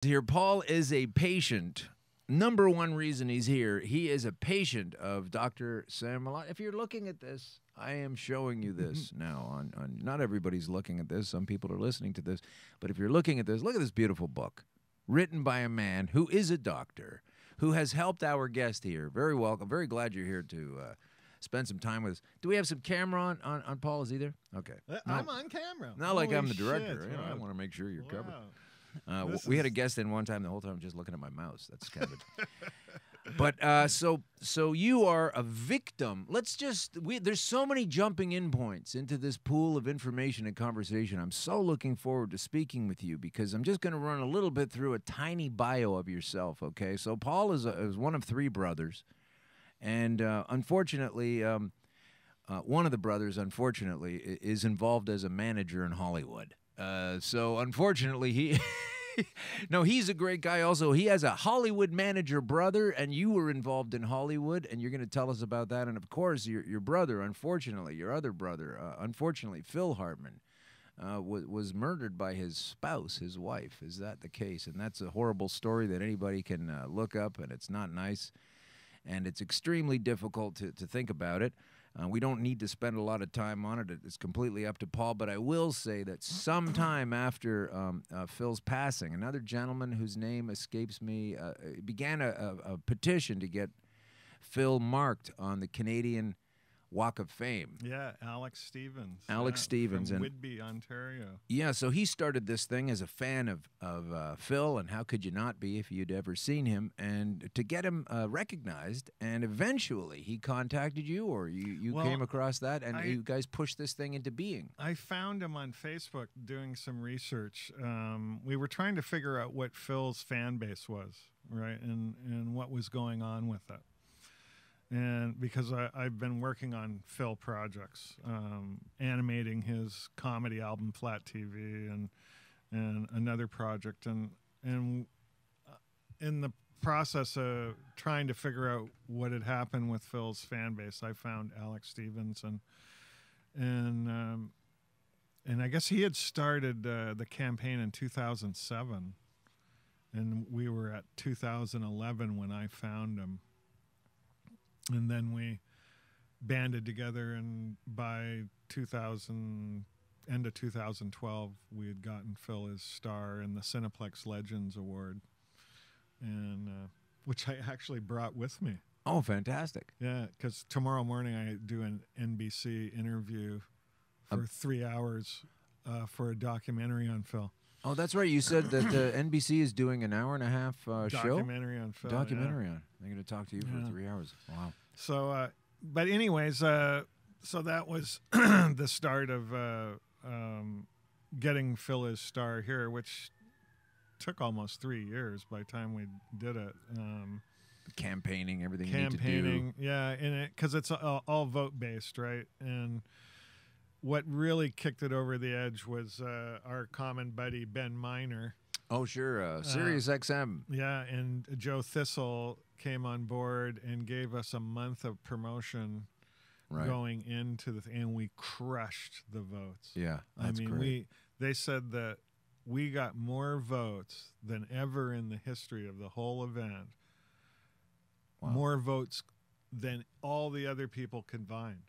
Here, Paul is a patient. Number one reason he's here, he is a patient of Dr. Sam Malott. If you're looking at this, I am showing you this now. On not everybody's looking at this. Some people are listening to this. But if you're looking at this, look at this beautiful book written by a man who is a doctor, who has helped our guest here. Very welcome. Very glad you're here to spend some time with us. Do we have some camera on Paul? Is he there? Okay. I'm on camera. Not like I'm the Holy director. shit, You know, I wow. want to make sure you're covered. Wow. We had a guest in one time. The whole time I'm just looking at my mouse. That's kind of. But so you are a victim. There's so many jumping in points into this pool of information and conversation. I'm so looking forward to speaking with you because I'm just going to run a little bit through a tiny bio of yourself. Okay, so Paul is one of three brothers, and unfortunately, one of the brothers, unfortunately, is involved as a manager in Hollywood. So unfortunately, he's a great guy also. He has a Hollywood manager brother, and you were involved in Hollywood, and you're going to tell us about that. And, of course, your brother, unfortunately, your other brother, unfortunately, Phil Hartman, was murdered by his spouse, his wife. Is that the case? And that's a horrible story that anybody can look up, and it's not nice. And it's extremely difficult to think about it. We don't need to spend a lot of time on it. It's completely up to Paul. But I will say that sometime after Phil's passing, another gentleman whose name escapes me began a petition to get Phil marked on the Canadian Walk of Fame. Yeah, Alex Stevens. Alex Stevens. From Whitby, Ontario. Yeah, so he started this thing as a fan of Phil, and how could you not be if you'd ever seen him, and to get him recognized, and eventually he contacted you, or you came across that, and you guys pushed this thing into being. I found him on Facebook doing some research. We were trying to figure out what Phil's fan base was, right, and what was going on with it. And because I've been working on Phil projects, animating his comedy album Flat TV and another project, and in the process of trying to figure out what had happened with Phil's fan base, I found Alex Stevens, and I guess he had started the campaign in 2007, and we were at 2011 when I found him. And then we banded together, and by end of 2012, we had gotten Phil his star in the Cineplex Legends Award, and which I actually brought with me. Oh, fantastic! Yeah, because tomorrow morning I do an NBC interview for 3 hours for a documentary on Phil. Oh, that's right. You said that NBC is doing an hour and a half show? Documentary on Phil. Documentary on. They're going to talk to you for 3 hours. Wow. So, but anyways, so that was the start of getting Phil his star here, which took almost 3 years by the time we did it. Campaigning, everything you need to do. Yeah, because it's all vote-based, right? And what really kicked it over the edge was our common buddy Ben Miner. Oh, sure. Sirius XM. Yeah, and Joe Thistle came on board and gave us a month of promotion going into and we crushed the votes. Yeah, that's great. They said that we got more votes than ever in the history of the whole event. Wow. More votes than all the other people combined.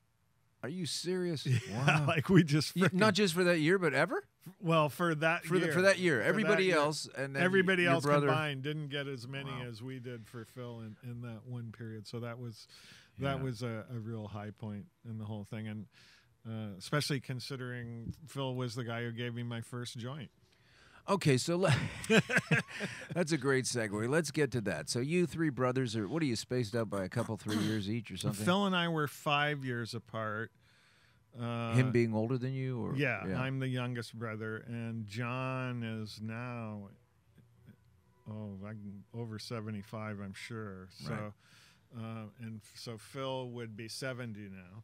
Are you serious? Yeah, wow. Like we just not just for that year, but ever. Well, for that year. For that year, everybody else and then everybody else brother combined didn't get as many as we did for Phil in that one period. So that was a real high point in the whole thing, and especially considering Phil was the guy who gave me my first joint. Okay, so that's a great segue. Let's get to that. So you three brothers what are you spaced out by a couple, 3 years each or something? Phil and I were 5 years apart. Him being older than you? Or? Yeah, I'm the youngest brother, and John is now over 75, I'm sure. So, and so Phil would be 70 now.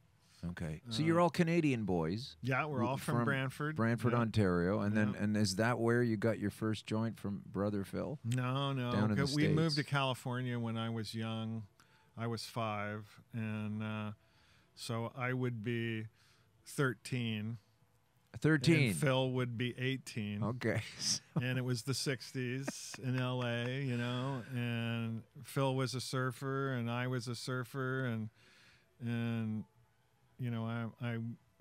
Okay, so you're all Canadian boys. Yeah, we're all from Brantford, Ontario, and then and is that where you got your first joint from brother Phil? No, Down in the we States. moved to California when I was young. I was 5, and so I would be 13, 13. And Phil would be 18. Okay. And it was the 60s in L.A., you know, and Phil was a surfer and I was a surfer, and you know,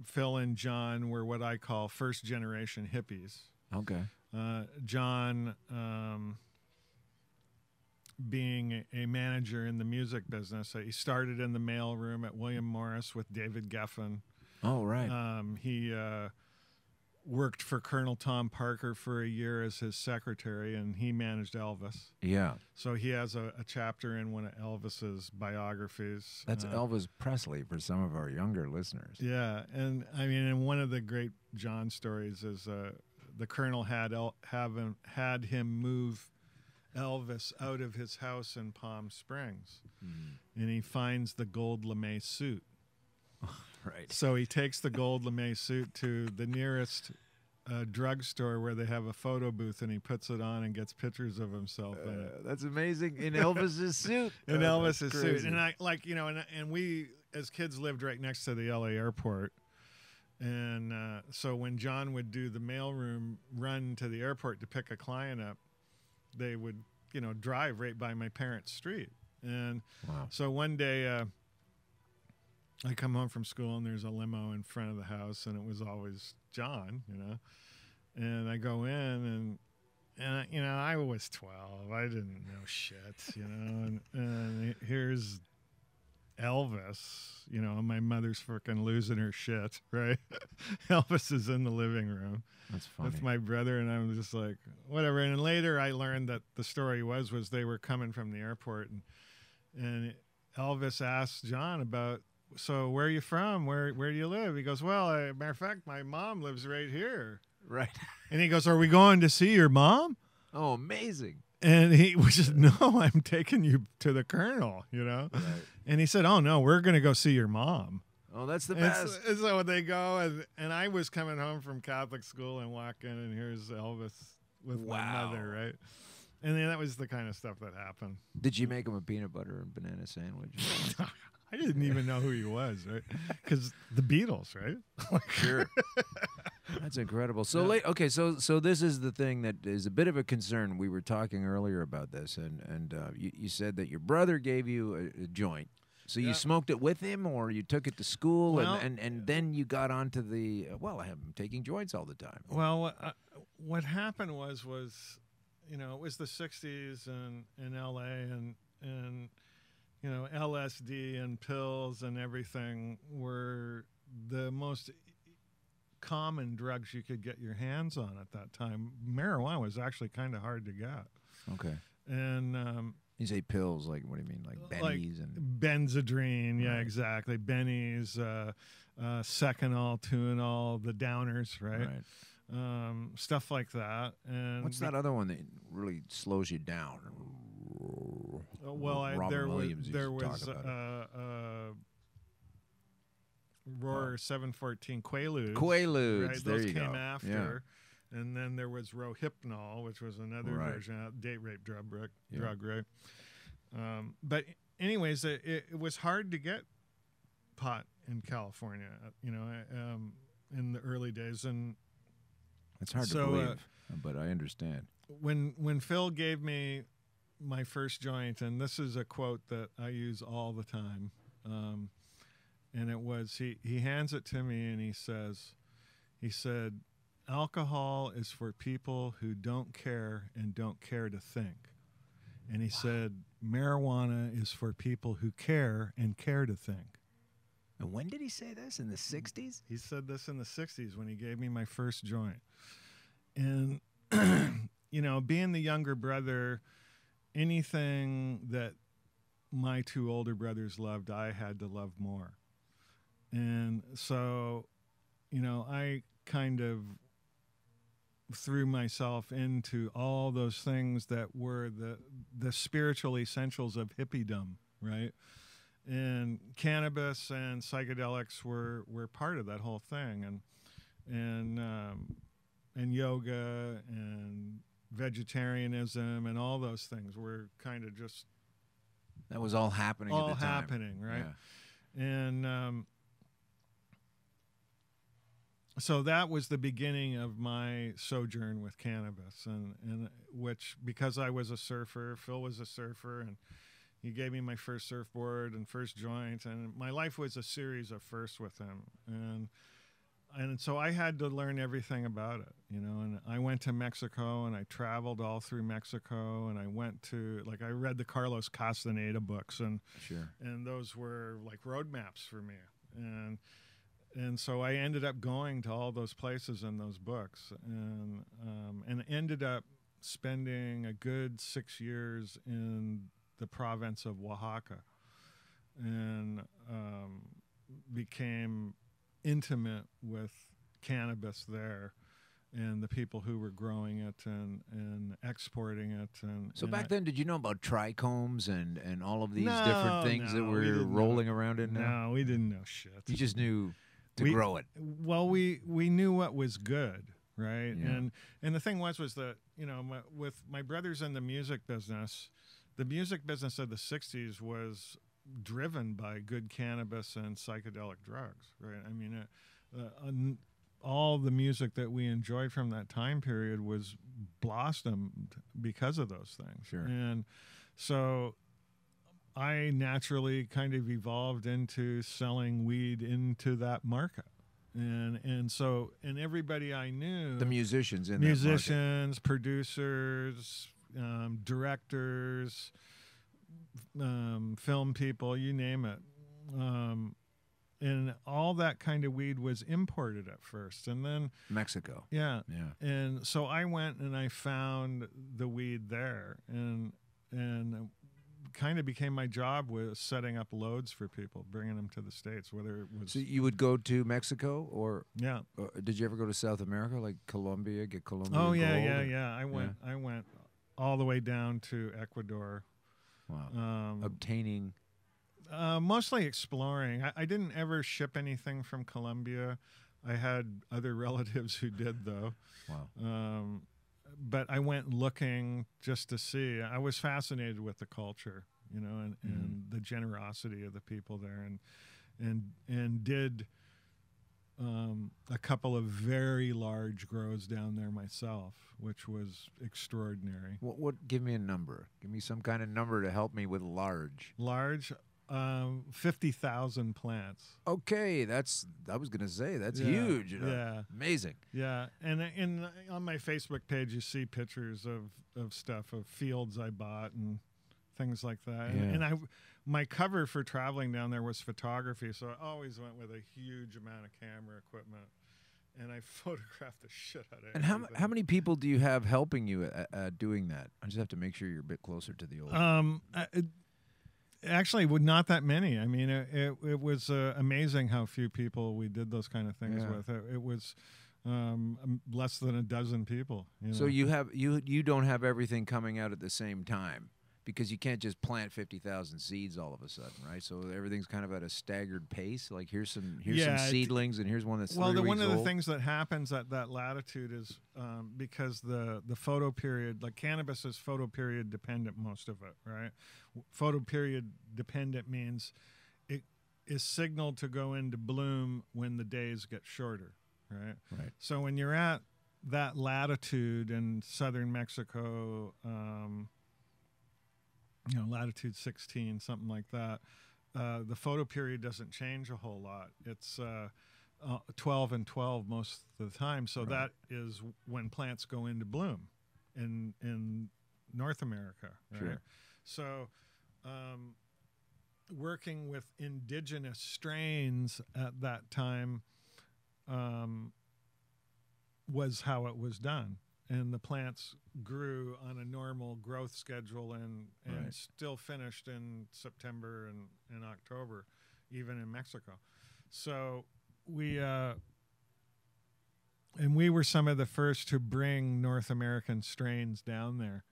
Phil and John were what I call first generation hippies. Okay. John, being a manager in the music business, he started in the mailroom at William Morris with David Geffen. Oh, right. He worked for Colonel Tom Parker for a year as his secretary, and he managed Elvis. Yeah. So he has a chapter in one of Elvis's biographies. That's Elvis Presley for some of our younger listeners. Yeah, and I mean, and one of the great John stories is the Colonel had him move Elvis out of his house in Palm Springs, and he finds the gold lame suit. Right. So he takes the gold lame suit to the nearest drugstore where they have a photo booth, and he puts it on and gets pictures of himself in it. That's amazing. In Elvis's suit. In Elvis's suit. And I like, you know, and we as kids lived right next to the LA airport. And so when John would do the mailroom run to the airport to pick a client up, they would, you know, drive right by my parents' street. And so one day I come home from school and there's a limo in front of the house, and it was always John, you know. And I go in, and you know, I was 12. I didn't know shit, you know. And here's Elvis, you know, my mother's freaking losing her shit, right? Elvis is in the living room. That's funny. With my brother, and I'm just like, whatever. And then later I learned that the story was they were coming from the airport, and Elvis asked John about, so where are you from? Where do you live? He goes, well, matter of fact, my mom lives right here. Right. And he goes, are we going to see your mom? Oh, amazing. And he was just, no, I'm taking you to the Colonel, you know? Right. And he said, oh, no, we're going to go see your mom. Oh, that's the best. And so they go, and I was coming home from Catholic school and walk in, and here's Elvis with my mother, right? And then that was the kind of stuff that happened. Did you make him a peanut butter and banana sandwich? I didn't even know who he was, right? Because the Beatles, right? Sure. That's incredible. So okay, so this is the thing that is a bit of a concern. We were talking earlier about this, and you said that your brother gave you a joint. So you smoked it with him, or you took it to school, and then you got onto the, well, I'm taking joints all the time. Well, what happened was, you know, it was the 60s in L.A., and you know, LSD and pills and everything were the most common drugs you could get your hands on at that time. Marijuana was actually kind of hard to get. Okay. And you say pills, like, what do you mean, like bennies and Benzedrine? Yeah, exactly. Bennies, Seconal, Tuinal, the downers, right? Stuff like that. And what's that other one that really slows you down? Well, there was Roar 714 Quaaludes. Quaaludes, right? there Those you came go. after. Yeah. And then there was Rohypnol, which was another version of date rape drug, right? But anyways, it was hard to get pot in California, you know, in the early days. And it's hard to believe, but I understand. When Phil gave me my first joint, and this is a quote that I use all the time, and it was, he hands it to me and he said, alcohol is for people who don't care and don't care to think. And he said, marijuana is for people who care and care to think. And when did he say this? In the 60s? He said this in the 60s when he gave me my first joint. And, you know, being the younger brother, anything that my two older brothers loved, I had to love more. And so, you know, I kind of threw myself into all those things that were the spiritual essentials of hippiedom, right? And cannabis and psychedelics were part of that whole thing, and yoga and vegetarianism and all those things were kind of just that was all happening at the time. Right? Yeah. And so that was the beginning of my sojourn with cannabis, and which, because I was a surfer, Phil was a surfer, and he gave me my first surfboard and first joint, and my life was a series of firsts with him, and so I had to learn everything about it, you know. And I went to Mexico, and I traveled all through Mexico, and I went to, like, I read the Carlos Castaneda books, and Sure. and those were like roadmaps for me, and so I ended up going to all those places in those books, and ended up spending a good 6 years in the province of Oaxaca, and became intimate with cannabis there, and the people who were growing it and exporting it. And So and back then, did you know about trichomes and all of these No, different things that no, we we're didn't know. rolling around in now? No, we didn't know shit. You just knew to We- grow it. Well, we knew what was good, right? Yeah. And the thing was that, you know, with my brothers in the music business of the 60s was driven by good cannabis and psychedelic drugs, right? I mean, all the music that we enjoyed from that time period was blossomed because of those things. Sure. And so I naturally kind of evolved into selling weed into that market. And so everybody I knew, The musicians in musicians, producers, directors, film people, you name it. And all that kind of weed was imported at first. And then, that market. Mexico. yeah. Yeah. And so I went and I found the weed there, and kind of became my job with setting up loads for people, bringing them to the States, whether it was, So you would go to Mexico, or yeah. did you ever go to South America, like Colombia, get Colombian Oh, yeah, gold? yeah. I went all the way down to Ecuador. Wow. Obtaining. Mostly exploring. I didn't ever ship anything from Colombia. I had other relatives who did, though. Wow. But I went looking just to see. I was fascinated with the culture, you know, and the generosity of the people there, and did a couple of very large grows down there myself, which was extraordinary. What? Give me a number. Give me some kind of number to help me with large. Large, 50,000 plants. Okay, I was gonna say that's Yeah, huge. You know? yeah. Amazing. Yeah, and on my Facebook page, you see pictures of stuff, of fields I bought and things like that. Yeah. And my cover for traveling down there was photography, so I always went with a huge amount of camera equipment, and I photographed the shit out of it. And how many people do you have helping you doing that? I just have to make sure you're a bit closer to the old. Actually, not that many. I mean, it was amazing how few people we did those kind of things Yeah. with. It was less than a dozen people. You know? So you don't have everything coming out at the same time, because you can't just plant 50,000 seeds all of a sudden, right? So everything's kind of at a staggered pace. Like here's some seedlings, and here's one that's 3 weeks one of the old. things that happens at that latitude is because the photo period, like cannabis is photo period dependent, most of it, right? Photo period dependent means it is signaled to go into bloom when the days get shorter, right? Right. So when you're at that latitude in southern Mexico, latitude 16, something like that, the photo period doesn't change a whole lot. It's 12 and 12 most of the time. So that is when plants go into bloom in North America. Right? Sure. So working with indigenous strains at that time was how it was done. And the plants grew on a normal growth schedule and Right. still finished in September and October, even in Mexico. So we were some of the first to bring North American strains down there,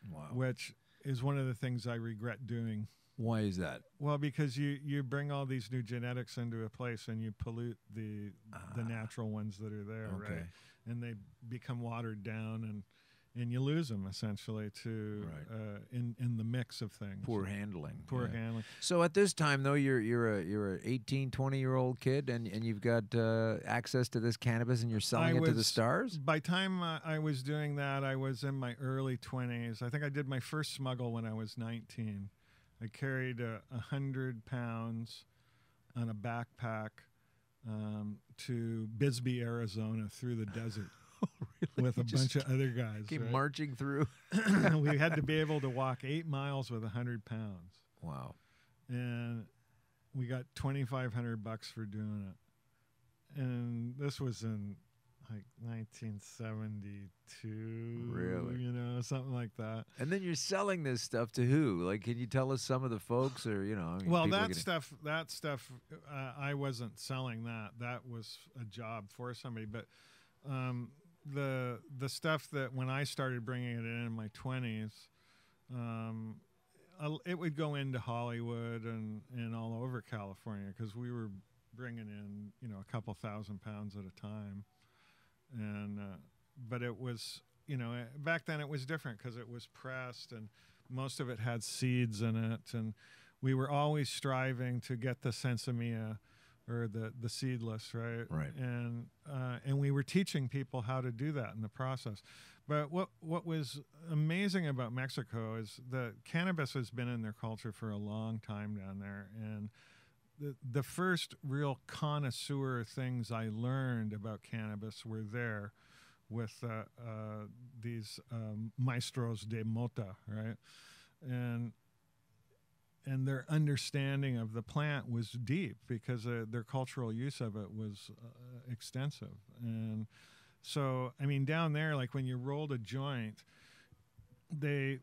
Wow. which is one of the things I regret doing. Why is that? Well, because you bring all these new genetics into a place and you pollute the natural ones that are there, Okay. right? And they become watered down, and you lose them essentially to in the mix of things. Poor handling. Poor handling. So at this time, though, you're a 18, 20-year-old kid, and you've got access to this cannabis, and you're selling it to the stars? By the time I was doing that, I was in my early 20s. I think I did my first smuggle when I was 19. I carried 100 pounds on a backpack to Bisbee, Arizona, through the desert. Really? With a bunch of other guys. Keep marching through. We had to be able to walk 8 miles with 100 pounds. Wow. And we got $2,500 for doing it. And this was in like 1972. Really? You know, something like that. And then you're selling this stuff to who? Like, can you tell us some of the folks, or, you know? I mean, well, that stuff, I wasn't selling that. That was a job for somebody. But the stuff that when I started bringing it in my 20s, it would go into Hollywood and all over California, because we were bringing in, you know, a couple thousand pounds at a time. And but it was, you know, back then it was different because it was pressed and most of it had seeds in it, and we were always striving to get the sensimilla, or the seedless, right? Right. And we were teaching people how to do that in the process. But what was amazing about Mexico is that cannabis has been in their culture for a long time down there. And the first real connoisseur things I learned about cannabis were there with these maestros de mota, right? And their understanding of the plant was deep because their cultural use of it was extensive. And so, I mean, down there, like when you rolled a joint, the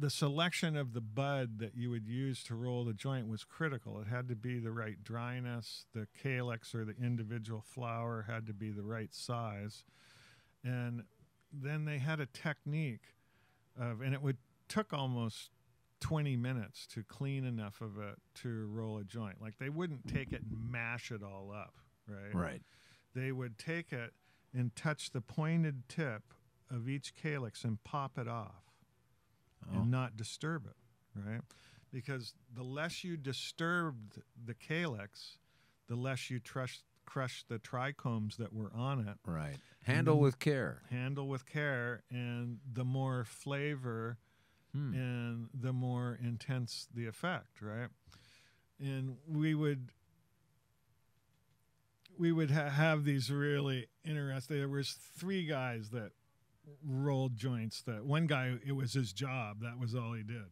selection of the bud that you would use to roll the joint was critical. It had to be the right dryness. The calyx, or the individual flower, had to be the right size. And then they had a technique and it took almost 20 minutes to clean enough of it to roll a joint. Like, they wouldn't take it and mash it all up, right? Right. They would take it and touch the pointed tip of each calyx and pop it off and not disturb it, right? Because the less you disturbed the calyx, the less you crush the trichomes that were on it. Right. Handle with care. Handle with care, and the more flavor and the more intense the effect, right? And we would have these really interesting. There was 3 guys that rolled joints. That one guy, it was his job. That was all he did.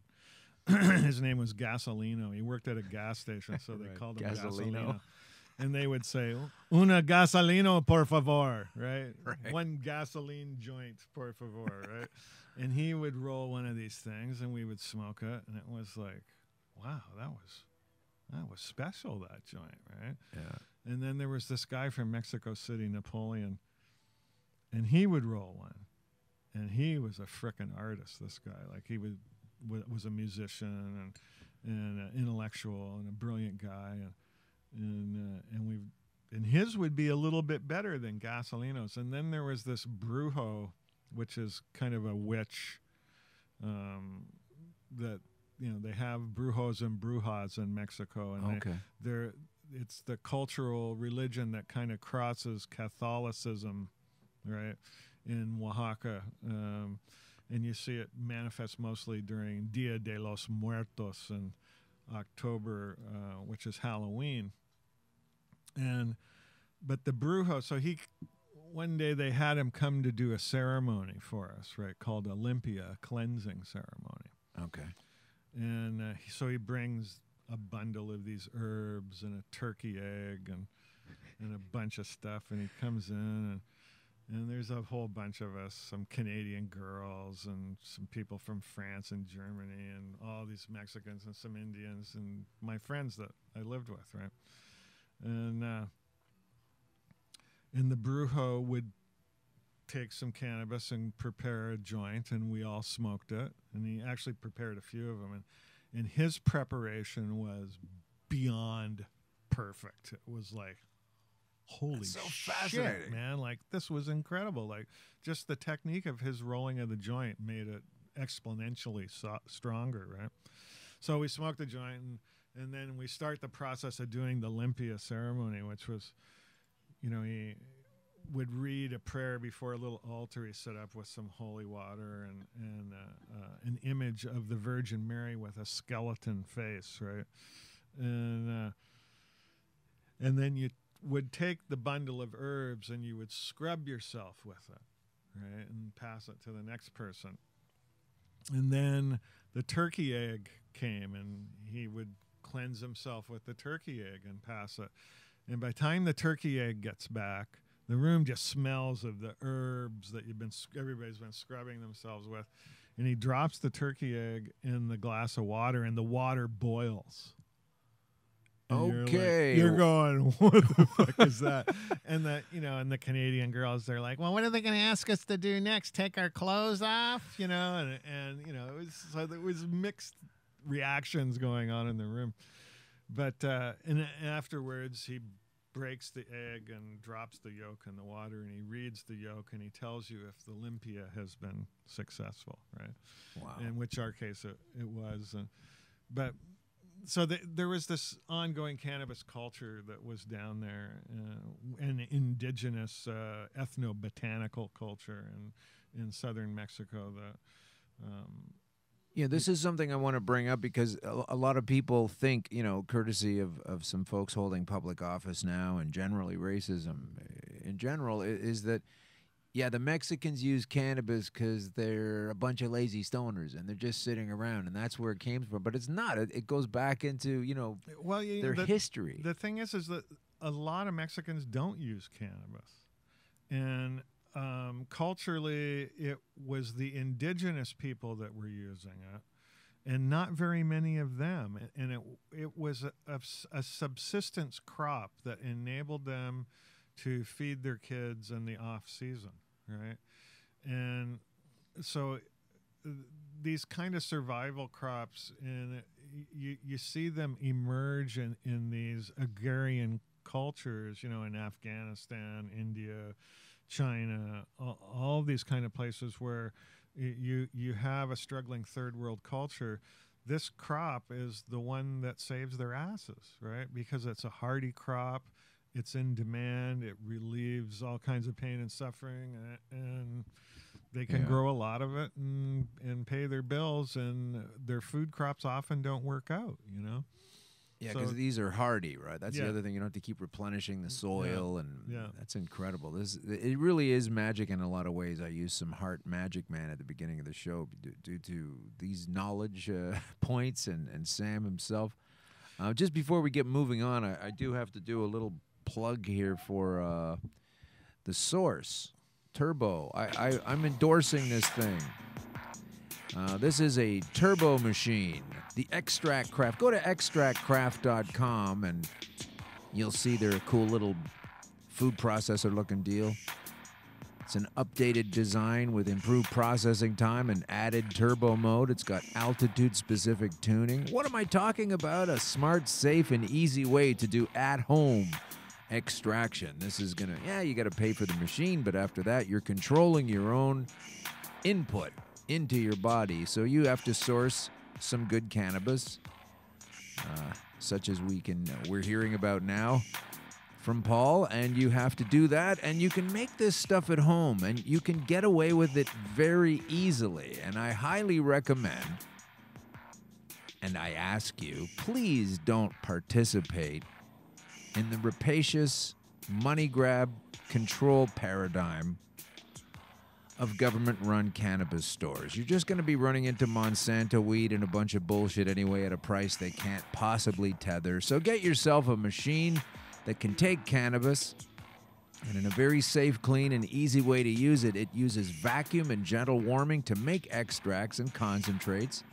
His name was Gasolino. He worked at a gas station, so they called him Gasolino. And they would say, "Una gasolino, por favor," right? One gasoline joint, por favor, right? And he would roll one of these things, and we would smoke it, and it was like, wow, that was special, that joint, right? Yeah. And then there was this guy from Mexico City, Napoleon, and he would roll one, and he was a frickin' artist. This guy, like, he was a musician and an intellectual and a brilliant guy, and his would be a little bit better than Gasolino's. And then there was this brujo, which is kind of a witch, that, you know, they have brujos and brujas in Mexico, and it's the cultural religion that kind of crosses Catholicism, right, in Oaxaca. And you see it manifest mostly during Dia de los Muertos in October, which is Halloween. But the brujo, so one day they had him come to do a ceremony for us, right, called Olympia, a cleansing ceremony. Okay. And so he brings a bundle of these herbs and a turkey egg and a bunch of stuff, and he comes in, and there's a whole bunch of us, some Canadian girls and some people from France and Germany and all these Mexicans and some Indians and my friends that I lived with, right? And the brujo would take some cannabis and prepare a joint, and we all smoked it. And he actually prepared a few of them, and his preparation was beyond perfect. It was like, holy That's so shit, fascinating. man. Like, this was incredible. Like, just the technique of his rolling of the joint made it exponentially stronger, right? So we smoked the joint, and then we start the process of doing the limpia ceremony, which was, you know, he would read a prayer before a little altar he set up with some holy water and an image of the Virgin Mary with a skeleton face, right? And then you would take the bundle of herbs and you would scrub yourself with it, right, and pass it to the next person. And then the turkey egg came, and he would cleanse himself with the turkey egg and pass it. And by the time the turkey egg gets back, the room just smells of the herbs that everybody's been scrubbing themselves with. And he drops the turkey egg in the glass of water, and the water boils. And Okay. you're going, what the fuck is that? And and the Canadian girls, they're like, well, what are they going to ask us to do next? Take our clothes off, and it was mixed reactions going on in the room. But and afterwards, he breaks the egg and drops the yolk in the water, and he reads the yolk, and he tells you if the limpia has been successful, right? Wow. In which our case it was. But so there was this ongoing cannabis culture that was down there, an indigenous ethnobotanical culture in southern Mexico that Yeah, this is something I want to bring up because a lot of people think, courtesy of some folks holding public office now, and generally racism in general, is that, yeah, the Mexicans use cannabis because they're a bunch of lazy stoners and they're just sitting around, and that's where it came from. But it's not. It goes back into, their history. The thing is that a lot of Mexicans don't use cannabis. And culturally, it was the indigenous people that were using it, and not very many of them. And it was a subsistence crop that enabled them to feed their kids in the off season, right? And so these kind of survival crops, and you see them emerge in these agrarian cultures, in Afghanistan, India, China, all these kind of places where you have a struggling third world culture. This crop is the one that saves their asses, right? Because it's a hardy crop, it's in demand, it relieves all kinds of pain and suffering, and they can grow a lot of it and pay their bills, and their food crops often don't work out, Yeah, because these are hardy, right? That's the other thing. You don't have to keep replenishing the soil, and that's incredible. It really is magic in a lot of ways. I used some heart magic, man, at the beginning of the show due to these knowledge points and Sam himself. Just before we get moving on, I do have to do a little plug here for the Source Turbo. I'm endorsing this thing. This is a turbo machine, the Extract Craft. Go to extractcraft.com and you'll see their cool little food processor looking deal. It's an updated design with improved processing time and added turbo mode. It's got altitude-specific tuning. What am I talking about? A smart, safe, and easy way to do at-home extraction. This is going to, you got to pay for the machine, but after that, you're controlling your own input into your body. So you have to source some good cannabis, such as we're hearing about now from Paul, and you have to do that, and you can make this stuff at home, and you can get away with it very easily. And I highly recommend, and I ask you, please don't participate in the rapacious money grab control paradigm of government-run cannabis stores. You're just going to be running into Monsanto weed and a bunch of bullshit anyway at a price they can't possibly tether. So get yourself a machine that can take cannabis, and in a very safe, clean, and easy way to use it, it uses vacuum and gentle warming to make extracts and concentrates.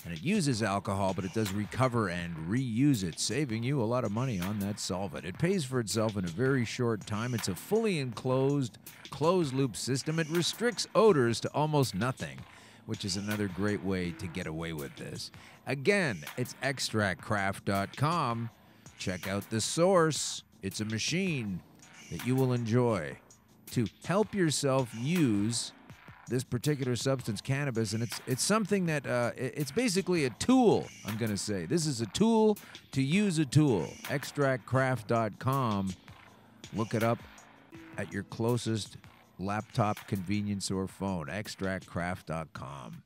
And it uses alcohol, but it does recover and reuse it, saving you a lot of money on that solvent. It pays for itself in a very short time. It's a fully enclosed, closed-loop system. It restricts odors to almost nothing, which is another great way to get away with this. Again, it's extractcraft.com. Check out the Source. It's a machine that you will enjoy to help yourself use this particular substance, cannabis, and it's something that it's basically a tool. I'm gonna say this is a tool to use a tool. Extractcraft.com. Look it up at your closest laptop, convenience, or phone. Extractcraft.com.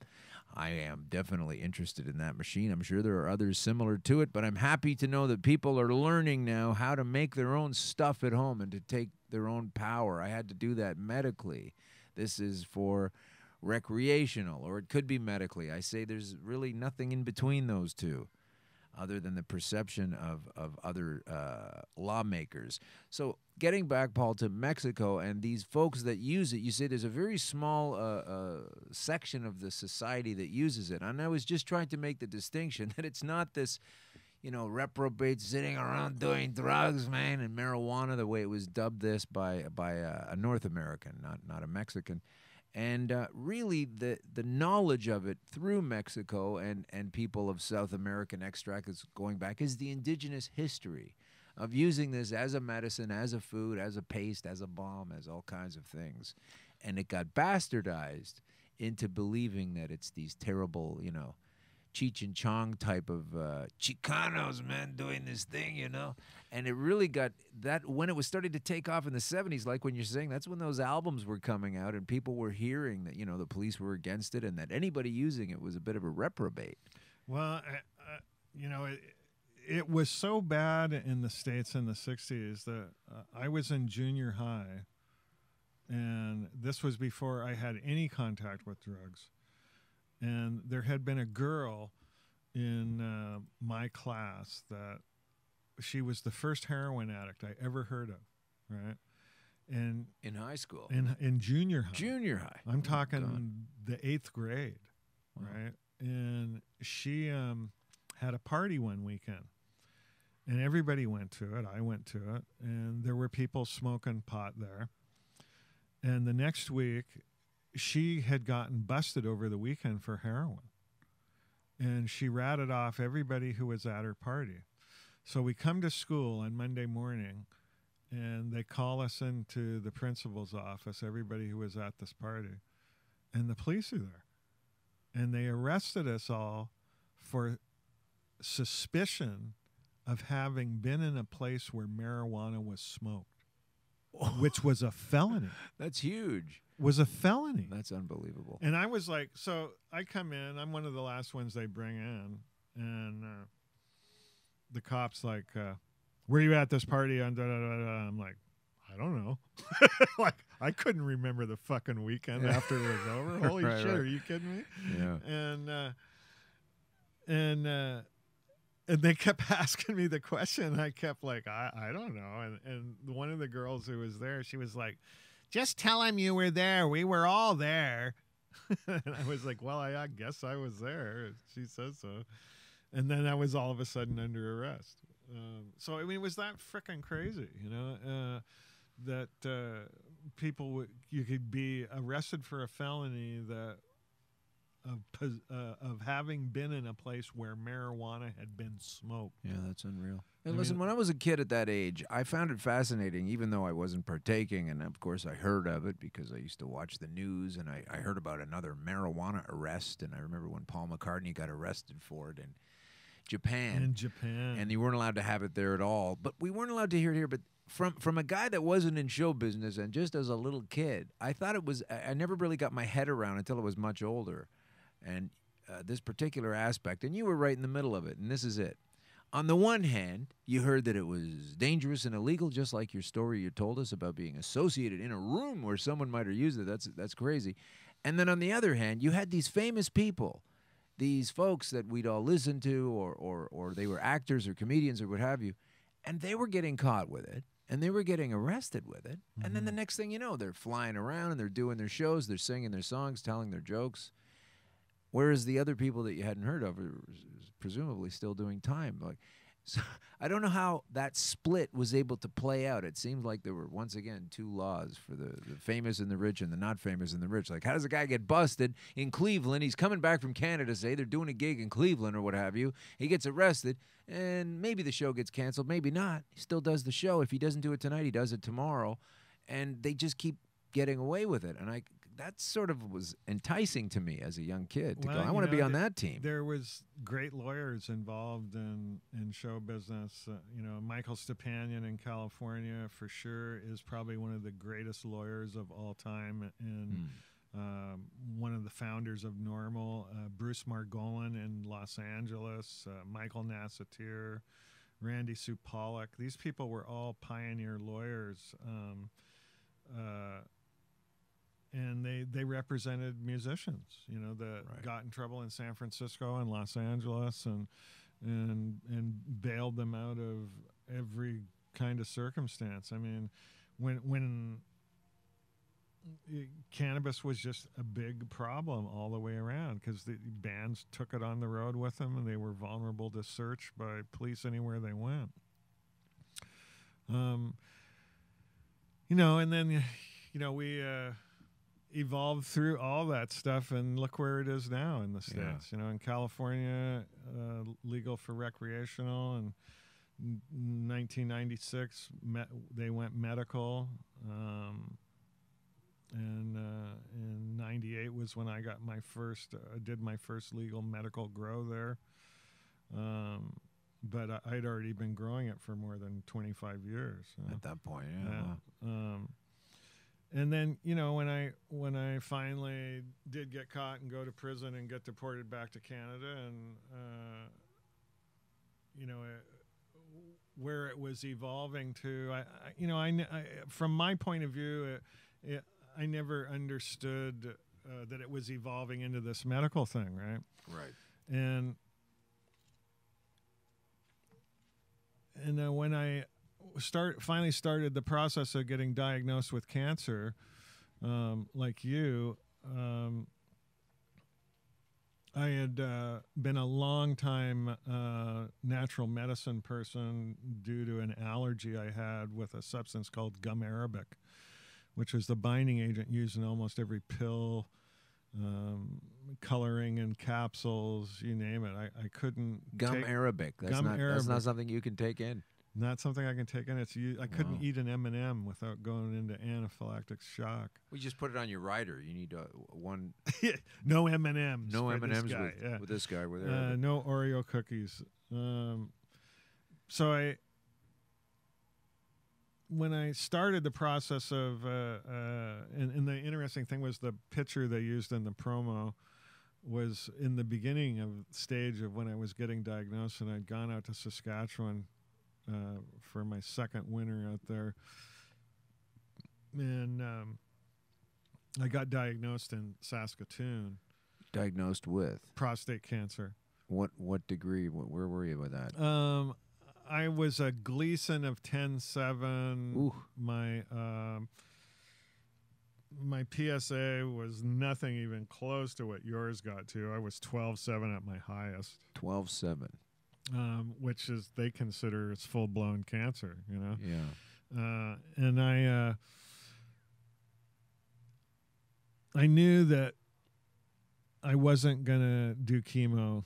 I am definitely interested in that machine. I'm sure there are others similar to it, but I'm happy to know that people are learning now how to make their own stuff at home and to take their own power. I had to do that medically. This is for recreational, or it could be medically. I say there's really nothing in between those two other than the perception of other lawmakers. So getting back, Paul, to Mexico and these folks that use it, you say there's a very small section of the society that uses it. And I was just trying to make the distinction that it's not this, reprobate sitting around doing drugs, man, and marijuana, the way it was dubbed this by a North American, not a Mexican. And really, the knowledge of it through Mexico and people of South American extract that's going back is the indigenous history of using this as a medicine, as a food, as a paste, as a balm, as all kinds of things. And it got bastardized into believing that it's these terrible, Cheech and Chong type of Chicanos, man, doing this thing, And it really got that when it was starting to take off in the 70s, like when you're saying, that's when those albums were coming out and people were hearing that, the police were against it and that anybody using it was a bit of a reprobate. Well, it was so bad in the States in the 60s that I was in junior high, and this was before I had any contact with drugs. And there had been a girl in my class that she was the first heroin addict I ever heard of, right? And in high school? In junior high. Junior high. I'm talking the 8th grade, right? And she had a party one weekend. And everybody went to it. I went to it. And there were people smoking pot there. And the next week, she had gotten busted over the weekend for heroin. And she ratted off everybody who was at her party. So we come to school on Monday morning, and they call us into the principal's office, everybody who was at this party. And the police are there. And they arrested us all for suspicion of having been in a place where marijuana was smoked, which was a felony. That's huge. Was a felony. That's unbelievable. And I was like, so I come in, I'm one of the last ones they bring in, and the cop's like, where you at this party on da-da-da-da? I'm like, I don't know. Like, I couldn't remember the fucking weekend after it was over. Holy shit, are you kidding me? Yeah. And they kept asking me the question, and I kept like, I don't know. And one of the girls who was there, she was like, just tell him you were there. We were all there. And I was like, well, I guess I was there. She says so. And then I was all of a sudden under arrest. So, I mean, it was that freaking crazy, that people you could be arrested for a felony of having been in a place where marijuana had been smoked. Yeah, that's unreal. And listen, when I was a kid at that age, I found it fascinating, even though I wasn't partaking. And, of course, I heard of it because I used to watch the news, and I heard about another marijuana arrest. And I remember when Paul McCartney got arrested for it in Japan. In Japan. And you weren't allowed to have it there at all. But we weren't allowed to hear it here. But from a guy that wasn't in show business and just as a little kid, I thought it was – I never really got my head around until I was much older. And this particular aspect, and you were right in the middle of it, and this is it. On the one hand, you heard that it was dangerous and illegal, just like your story you told us about being associated in a room where someone might have used it. That's crazy. And then on the other hand, you had these famous people, these folks that we'd all listen to, or they were actors or comedians or what have you, and they were getting caught with it, and they were getting arrested with it. Mm-hmm. And then the next thing you know, they're flying around, and they're doing their shows, they're singing their songs, telling their jokes. Whereas the other people that you hadn't heard of are presumably still doing time. So I don't know how that split was able to play out. It seemed like there were, once again, two laws for the famous and the rich and the not famous and the rich. Like, how does a guy get busted in Cleveland? He's coming back from Canada, say they're doing a gig in Cleveland or what have you. He gets arrested, and maybe the show gets canceled, maybe not. He still does the show. If he doesn't do it tonight, he does it tomorrow. And they just keep getting away with it. And that sort of was enticing to me as a young kid to go, I want to be on that team. There was great lawyers involved in show business. Michael Stepanian in California, for sure, is probably one of the greatest lawyers of all time, and one of the founders of NORML. Bruce Margolin in Los Angeles, Michael Nassatir, Randy Sue Pollock. These people were all pioneer lawyers. And they represented musicians, that got in trouble in San Francisco and Los Angeles, and bailed them out of every kind of circumstance. I mean, when cannabis was just a big problem all the way around, because the bands took it on the road with them, and they were vulnerable to search by police anywhere they went. And then we evolved through all that stuff, and look where it is now in the States. In California, legal for recreational, and 1996 they went medical, and in 98 was when I got did my first legal medical grow there, but I'd already been growing it for more than 25 years at that point. And then, when I finally did get caught and go to prison and get deported back to Canada, and where it was evolving to, I from my point of view, I never understood that it was evolving into this medical thing, right? Right. And when I finally started the process of getting diagnosed with cancer, like you, I had been a long time natural medicine person due to an allergy I had with a substance called gum arabic, which was the binding agent used in almost every pill, coloring in capsules, you name it. I couldn't gum arabic. That's not something you can take in. Not something I can take in. I couldn't eat an M&M without going into anaphylactic shock. We just put it on your rider. You need one. No M&Ms. No M&Ms with this guy. No Oreo cookies. So when I started the process of, and the interesting thing was the picture they used in the promo was in the beginning of stage of when I was getting diagnosed, and I'd gone out to Saskatchewan for my second winter out there, and I got diagnosed in Saskatoon. Diagnosed with prostate cancer. What degree? Where were you with that? I was a Gleason of 10.7. Ooh. My PSA was nothing even close to what yours got to. I was 12.7 at my highest. 12.7. Which is, they consider it's full-blown cancer, Yeah. And I knew that I wasn't going to do chemo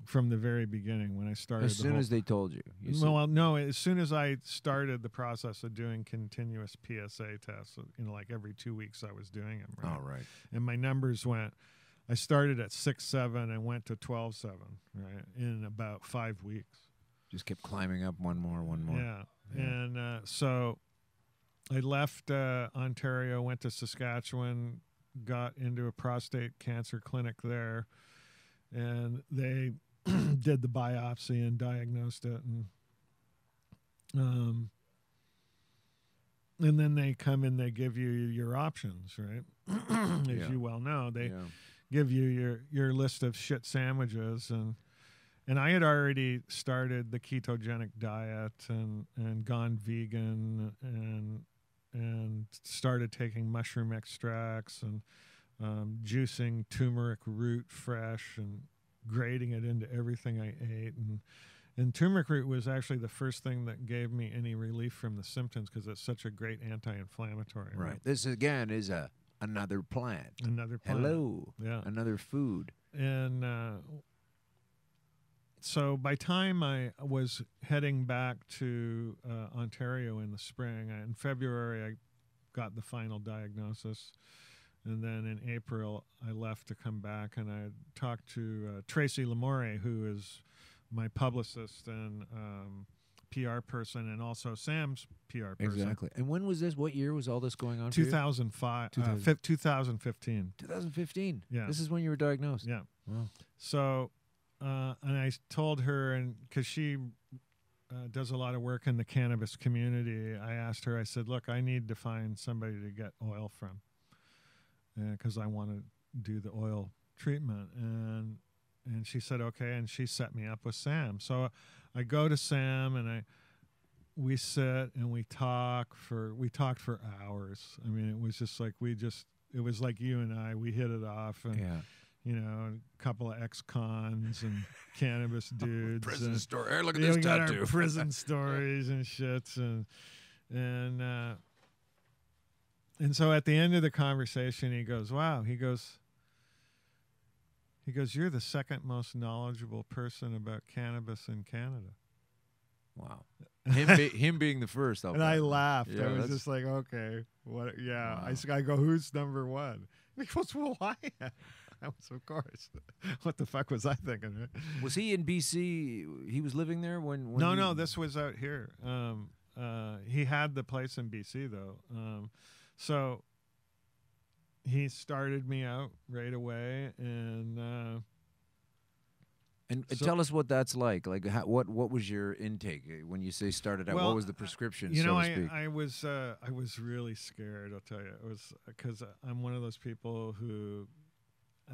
from the very beginning when I started. As soon as they told you. Well, no, as soon as I started the process of doing continuous PSA tests, like every 2 weeks I was doing them. Right? Oh, right. And my numbers I started at 6.7 and went to 12.7, right, in about 5 weeks. Just kept climbing up one more. Yeah. And so I left Ontario, went to Saskatchewan, got into a prostate cancer clinic there, and they did the biopsy and diagnosed it. And then they come and they give you your options, right? As you well know, they give you your list of shit sandwiches, and I had already started the ketogenic diet and gone vegan and started taking mushroom extracts and juicing turmeric root fresh and grating it into everything I ate, And turmeric root was actually the first thing that gave me any relief from the symptoms because it's such a great anti-inflammatory. Right. This again is another plant. Another plant. Hello. Yeah. Another food. And so by time I was heading back to Ontario in the spring, in February I got the final diagnosis. And then in April, I left to come back, and I talked to Tracy Lamore, who is my publicist and PR person, and also Sam's PR person. Exactly. And when was this? What year was all this going on for you? 2005, 2015. 2015. Yeah. This is when you were diagnosed. Yeah. Wow. So, and I told her, and because she does a lot of work in the cannabis community, I asked her, I said, look, I need to find somebody to get oil from because I want to do the oil treatment. And she said, okay, and she set me up with Sam. So I go to Sam, and we sit and we talked for hours. I mean, it was just like it was like you and I, we hit it off, and you know, a couple of ex-cons and cannabis dudes. Prison story. Hey, look at we this got tattoo. our prison stories and shits, and so at the end of the conversation, he goes, "Wow," he goes, "You're the second most knowledgeable person about cannabis in Canada." Wow. Him being the first. And I laughed. Yeah, I was just like, okay, what? Yeah. Wow. I go, who's number one? He goes, well, I am. I was, of course. What the fuck was I thinking? Right? Was he in BC? He was living there when No, this was out here. He had the place in BC, though. So he started me out right away, and so, tell us what that's like. Like, what was your intake when you say started out? Well, what was the prescription? You know, so to speak? I was really scared. I'll tell you, it was because I'm one of those people who,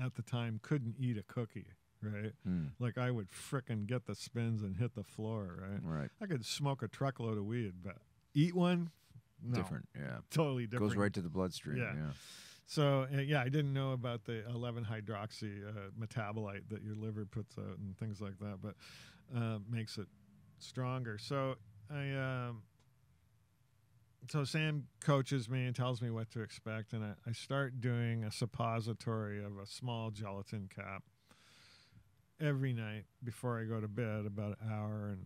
at the time, couldn't eat a cookie. Right, like I would frickin' get the spins and hit the floor. Right, I could smoke a truckload of weed, but eat one, no. Different. Yeah, totally different. Goes right to the bloodstream. Yeah. So, I didn't know about the 11-hydroxy metabolite that your liver puts out and things like that, but makes it stronger. So so Sam coaches me and tells me what to expect, and I start doing a suppository of a small gelatin cap every night before I go to bed, about an hour,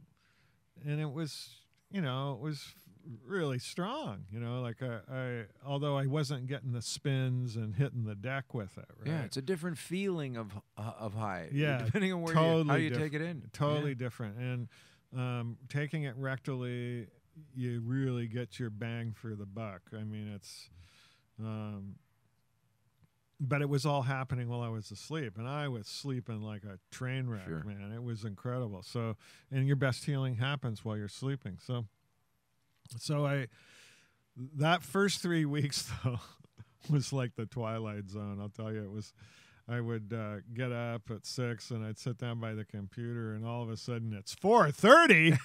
and it was, it was really strong, like although I wasn't getting the spins and hitting the deck with it, right? Yeah, it's a different feeling of high. Yeah, depending on where how you take it in. Totally different. And taking it rectally, you really get your bang for the buck. I mean, it's but it was all happening while I was asleep, and I was sleeping like a train wreck, man. It was incredible. So, and your best healing happens while you're sleeping. So that first 3 weeks, though, was like the Twilight Zone. I'll tell you, it was, I would get up at 6 and I'd sit down by the computer, and all of a sudden it's 4:30.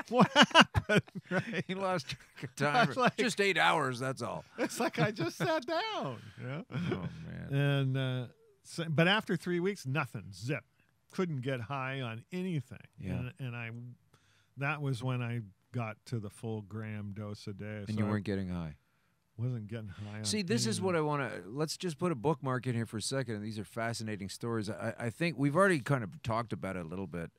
What happened? Right? He lost track of time. Like, just 8 hours, that's all. It's like I just sat down. Oh, man. And, but after 3 weeks, nothing. Zip. Couldn't get high on anything. Yeah. And that was when I got to the full gram dose a day. And you weren't getting high. Wasn't getting high on See, this is what I want to, let's just put a bookmark in here for a second. And these are fascinating stories. I think we've already kind of talked about it a little bit.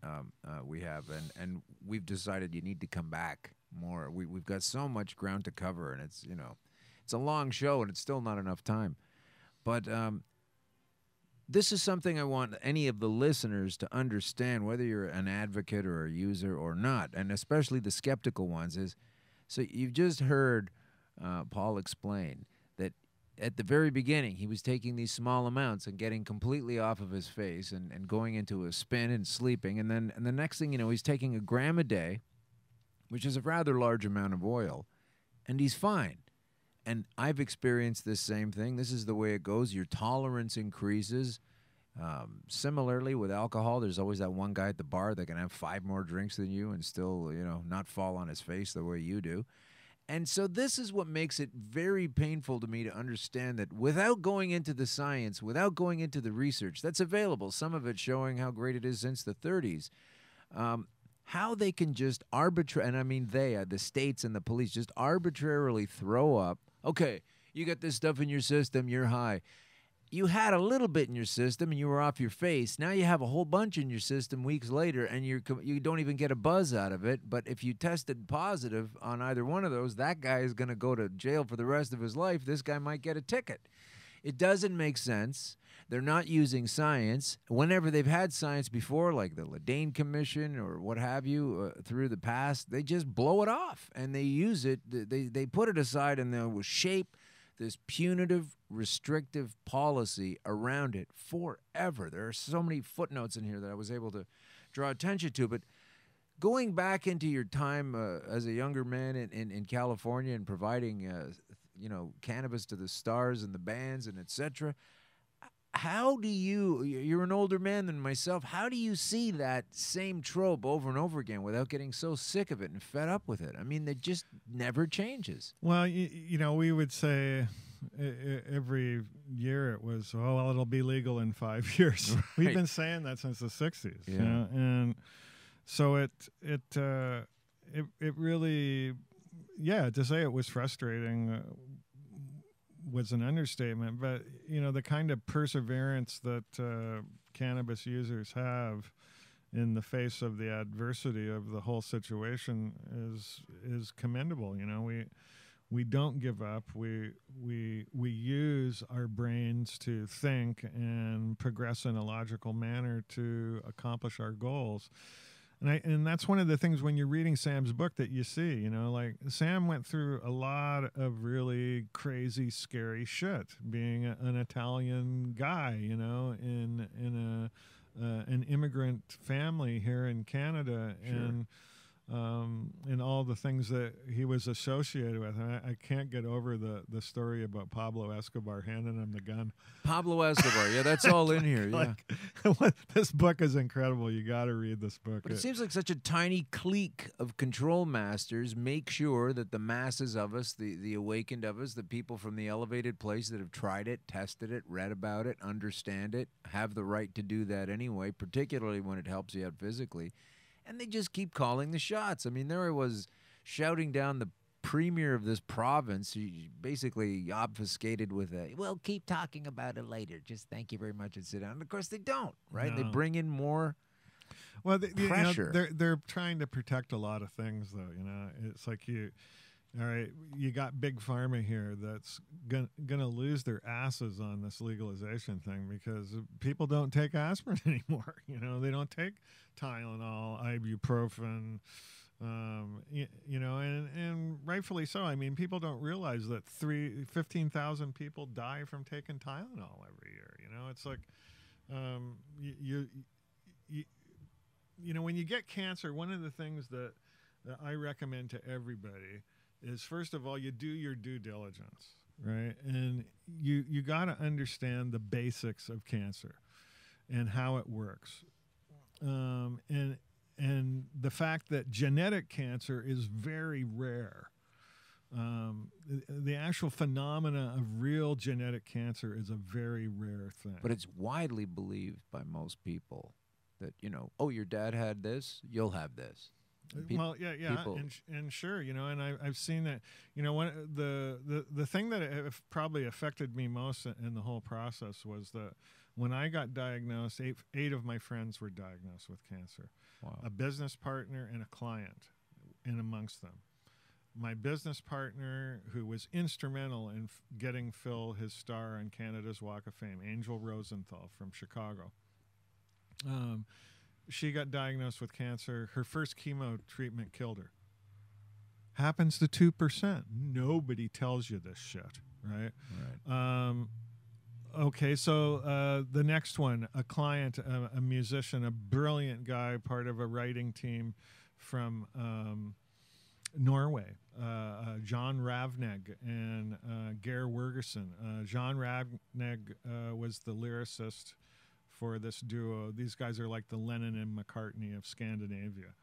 We have, and we've decided you need to come back more. We've got so much ground to cover, and it's, it's a long show, and it's still not enough time. But this is something I want any of the listeners to understand, whether you're an advocate or a user or not, and especially the skeptical ones, is, so you've just heard Paul explain that at the very beginning he was taking these small amounts and getting completely off of his face and going into a spin and sleeping, and the next thing you know, he's taking 1 gram a day, which is a rather large amount of oil, and he's fine. And I've experienced this same thing. This is the way it goes. Your tolerance increases. Similarly, with alcohol, there's always that one guy at the bar that can have 5 more drinks than you and still, not fall on his face the way you do. And so this is what makes it very painful to me to understand that without going into the science, without going into the research that's available, some of it showing how great it is since the 30s, how they can just arbitrarily, and I mean the states and the police, just arbitrarily throw up, okay, you got this stuff in your system, you're high. You had a little bit in your system and you were off your face. Now you have a whole bunch in your system weeks later and you don't even get a buzz out of it. But if you tested positive on either one of those, that guy is going to go to jail for the rest of his life. This guy might get a ticket. It doesn't make sense. They're not using science. Whenever they've had science before, like the Ledane Commission or what have you, through the past, they just blow it off and they use it. They put it aside and they will shape this punitive, restrictive policy around it forever. There are so many footnotes in here that I was able to draw attention to. But going back into your time as a younger man in California and providing, cannabis to the stars and the bands and etc., how do you're an older man than myself, how do you see that same trope over and over again without getting so sick of it and fed up with it? I mean, it just never changes. Well, we would say every year it was, oh, well, it'll be legal in 5 years. Right. We've been saying that since the 60s. Yeah. And so it really, to say it was frustrating was an understatement, but the kind of perseverance that cannabis users have in the face of the adversity of the whole situation is commendable. We don't give up. We use our brains to think and progress in a logical manner to accomplish our goals. And that's one of the things when you're reading Sam's book that you see, like Sam went through a lot of really crazy, scary shit being an Italian guy, in an immigrant family here in Canada. Sure. And all the things that he was associated with. And I can't get over the story about Pablo Escobar handing him the gun. Pablo Escobar, yeah, that's all in here. Yeah, this book is incredible. You got to read this book. But it seems like such a tiny clique of control masters make sure that the masses of us, the awakened of us, the people from the elevated place that have tried it, tested it, read about it, understand it, have the right to do that anyway, particularly when it helps you out physically. And they just keep calling the shots. I mean, there I was shouting down the premier of this province, basically obfuscated with well, keep talking about it later. Just thank you very much and sit down. And of course, they don't, right? No. They bring in more pressure. They're trying to protect a lot of things, though. It's like all right, you got Big Pharma here that's gonna lose their asses on this legalization thing because people don't take aspirin anymore. They don't take Tylenol, ibuprofen, and rightfully so. I mean, people don't realize that 15,000 people die from taking Tylenol every year. It's like when you get cancer, one of the things that I recommend to everybody is, first of all, you do your due diligence, right? And you got to understand the basics of cancer and how it works. And the fact that genetic cancer is very rare. The actual phenomena of real genetic cancer is a very rare thing. But it's widely believed by most people that, oh, your dad had this, you'll have this. Well, yeah, and sure, and I've seen that. The thing that probably affected me most in the whole process was that when I got diagnosed, eight of my friends were diagnosed with cancer. Wow. A business partner and a client in amongst them. My business partner, who was instrumental in getting Phil his star on Canada's Walk of Fame, Angel Rosenthal from Chicago. She got diagnosed with cancer. Her first chemo treatment killed her. Happens to 2%. Nobody tells you this shit, right? Okay, so the next one, a client, a musician, a brilliant guy, part of a writing team from Norway, John Ravneg and Geir Wergersen. John Ravneg was the lyricist for this duo. These guys are like the Lennon and McCartney of Scandinavia.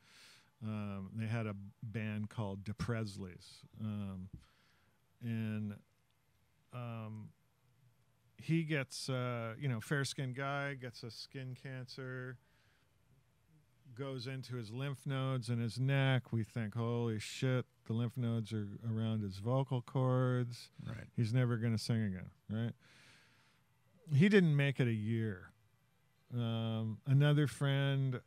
They had a band called De Presleys. He gets, fair-skinned guy, gets a skin cancer, goes into his lymph nodes and his neck. We think, holy shit, the lymph nodes are around his vocal cords. Right. He's never going to sing again, right? He didn't make it a year. Another friend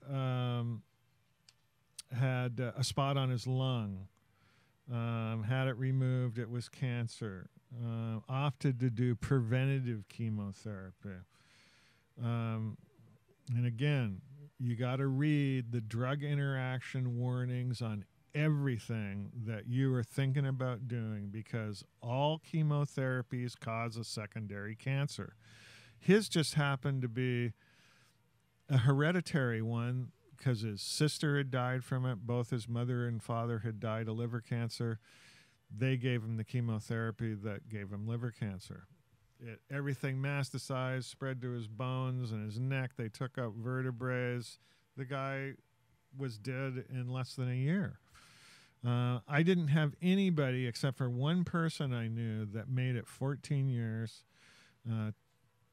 had a spot on his lung, had it removed. It was cancer. Opted to do preventative chemotherapy. And again, you got to read the drug interaction warnings on everything that you are thinking about doing, because all chemotherapies cause a secondary cancer. His just happened to be a hereditary one because his sister had died from it. Both his mother and father had died of liver cancer. They gave him the chemotherapy that gave him liver cancer. Everything metastasized, spread to his bones and his neck. They took out vertebrae. The guy was dead in less than a year. I didn't have anybody except for one person I knew that made it 14 years.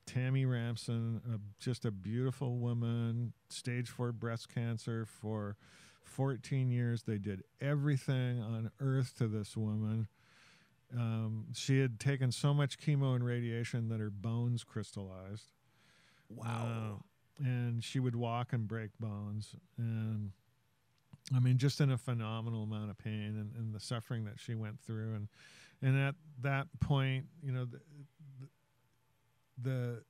Tammy Ramson, just a beautiful woman, stage 4 breast cancer for 14 years. They did everything on earth to this woman. She had taken so much chemo and radiation that her bones crystallized. Wow. And she would walk and break bones. And I mean, just in a phenomenal amount of pain and the suffering that she went through. And at that point, you know, the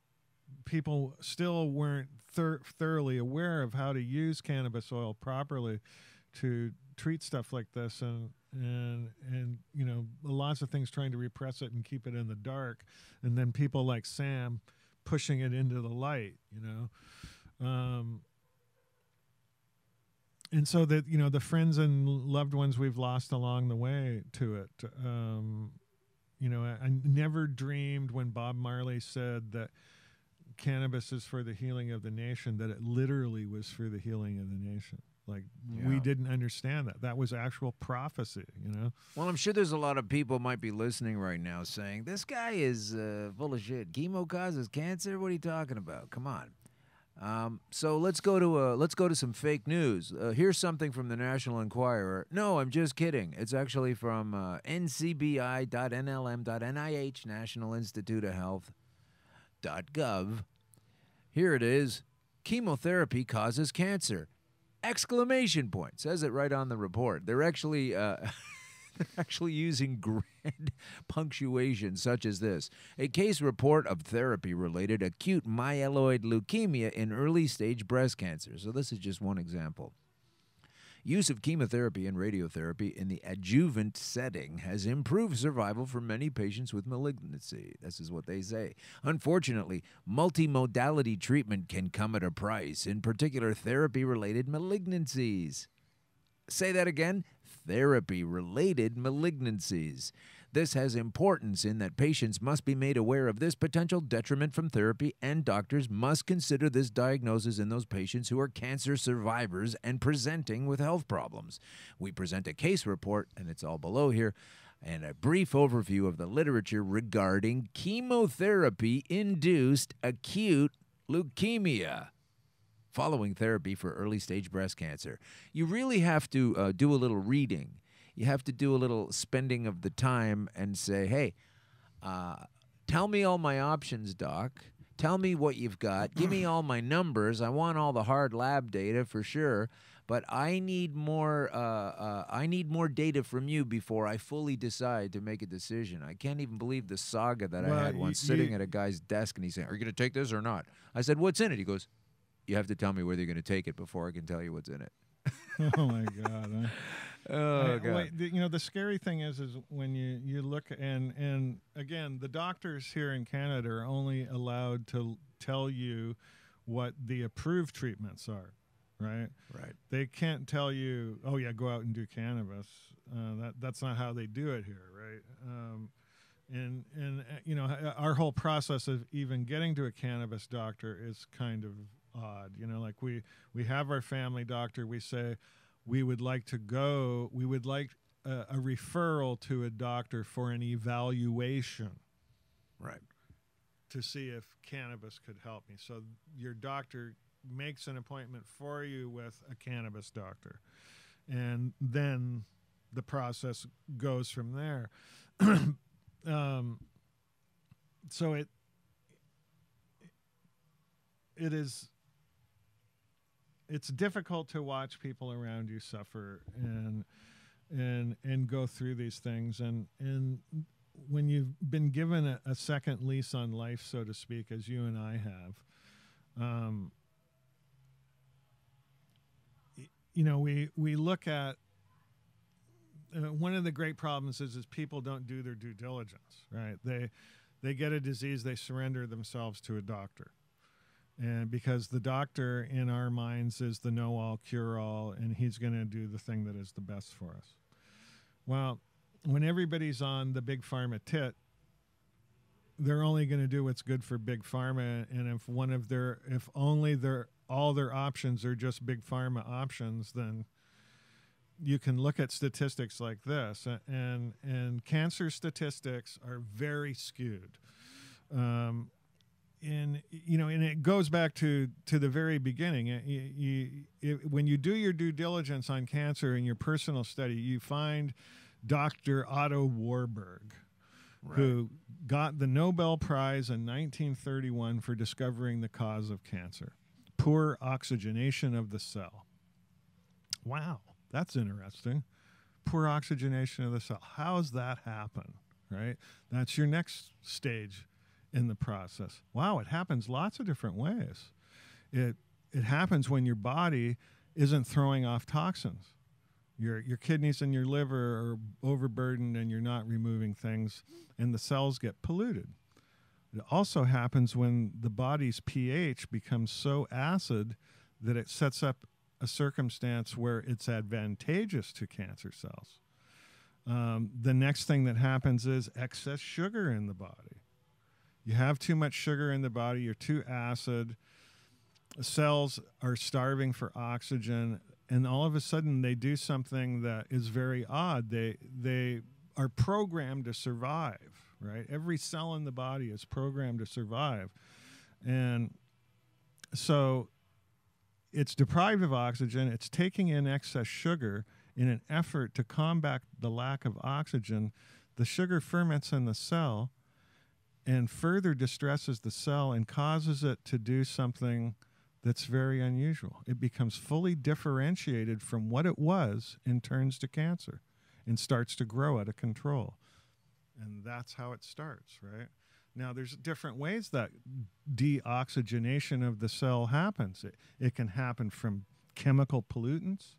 people still weren't thoroughly aware of how to use cannabis oil properly to treat stuff like this, and you know, lots of things trying to repress it and keep it in the dark, and then people like Sam pushing it into the light, you know. And so that, you know, the friends and loved ones we've lost along the way to it, you know, I never dreamed when Bob Marley said that cannabis is for the healing of the nation, that it literally was for the healing of the nation. Like, we didn't understand that. That was actual prophecy, you know? Well, I'm sure there's a lot of people might be listening right now saying, this guy is full of shit. Chemo causes cancer? What are you talking about? Come on. So let's go to some fake news. Here's something from the National Enquirer. No, I'm just kidding. It's actually from ncbi.nlm.nih, National Institute of Health.gov. Here it is. Chemotherapy causes cancer. Exclamation point. Says it right on the report. They're actually using grand punctuation such as this. A case report of therapy-related acute myeloid leukemia in early-stage breast cancer. So this is just one example. Use of chemotherapy and radiotherapy in the adjuvant setting has improved survival for many patients with malignancy. This is what they say. Unfortunately, multimodality treatment can come at a price, in particular therapy-related malignancies. Say that again. Therapy-related malignancies. This has importance in that patients must be made aware of this potential detriment from therapy, and doctors must consider this diagnosis in those patients who are cancer survivors and presenting with health problems. We present a case report, and it's all below here, and a brief overview of the literature regarding chemotherapy-induced acute leukemia following therapy for early-stage breast cancer. You really have to do a little reading. You have to do a little spending of the time and say, hey, tell me all my options, doc. Tell me what you've got. Give me all my numbers. I want all the hard lab data for sure, but I need more data from you before I fully decide to make a decision. I can't even believe the saga that I had once sitting at a guy's desk, and he's saying, are you going to take this or not? I said, what's in it? He goes, you have to tell me whether you're going to take it before I can tell you what's in it. Oh, my God. Huh? Oh, God. You know, the scary thing is when you look, and again, the doctors here in Canada are only allowed to tell you what the approved treatments are, right? Right. They can't tell you, oh, yeah, go out and do cannabis. That's not how they do it here, right? And you know, our whole process of even getting to a cannabis doctor is kind of odd. You know, like we have our family doctor. We say, we would like a referral to a doctor for an evaluation. Right. To see if cannabis could help me. So your doctor makes an appointment for you with a cannabis doctor. And then the process goes from there. So it's difficult to watch people around you suffer and go through these things. And when you've been given a second lease on life, so to speak, as you and I have, we look at one of the great problems is people don't do their due diligence, right? They get a disease, they surrender themselves to a doctor. And because the doctor in our minds is the know-all, cure-all, and he's going to do the thing that is the best for us. Well, when everybody's on the big pharma tit, they're only going to do what's good for big pharma. And if all their options are just big pharma options, then you can look at statistics like this, and cancer statistics are very skewed. And it goes back to the very beginning. When you do your due diligence on cancer in your personal study, you find Dr. Otto Warburg, right, who got the Nobel Prize in 1931 for discovering the cause of cancer: poor oxygenation of the cell. Wow, that's interesting. Poor oxygenation of the cell. How does that happen, right? That's your next stage in the process. Wow, it happens lots of different ways. It happens when your body isn't throwing off toxins. Your kidneys and your liver are overburdened and you're not removing things, and the cells get polluted. It also happens when the body's pH becomes so acid that it sets up a circumstance where it's advantageous to cancer cells. The next thing that happens is excess sugar in the body. You have too much sugar in the body, you're too acid, cells are starving for oxygen, and all of a sudden they do something that is very odd. They are programmed to survive, right? Every cell in the body is programmed to survive. And so it's deprived of oxygen, it's taking in excess sugar in an effort to combat the lack of oxygen. The sugar ferments in the cell and further distresses the cell and causes it to do something that's very unusual. It becomes fully differentiated from what it was and turns to cancer and starts to grow out of control. And that's how it starts, right? Now, there's different ways that deoxygenation of the cell happens. It can happen from chemical pollutants.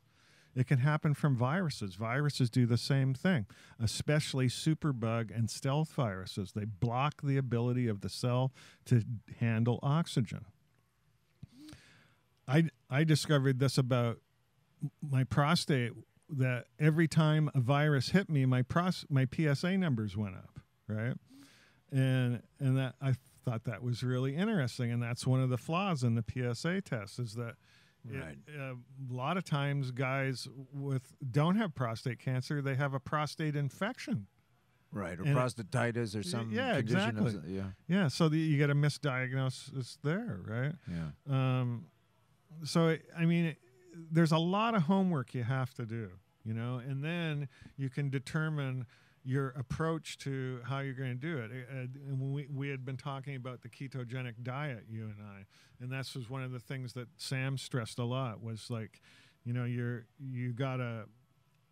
It can happen from viruses. Viruses do the same thing, especially superbug and stealth viruses. They block the ability of the cell to handle oxygen. I discovered this about my prostate, that every time a virus hit me, my PSA numbers went up, right? And that I thought that was really interesting, and that's one of the flaws in the PSA test is that right. A lot of times guys don't have prostate cancer, they have a prostate infection. Right, or prostatitis or some condition. Exactly. Yeah, so you get a misdiagnosis there, right? Yeah. So, I mean, there's a lot of homework you have to do, and then you can determine your approach to how you're going to do it. And we had been talking about the ketogenic diet, you and I, and that was one of the things that Sam stressed a lot was like, you got to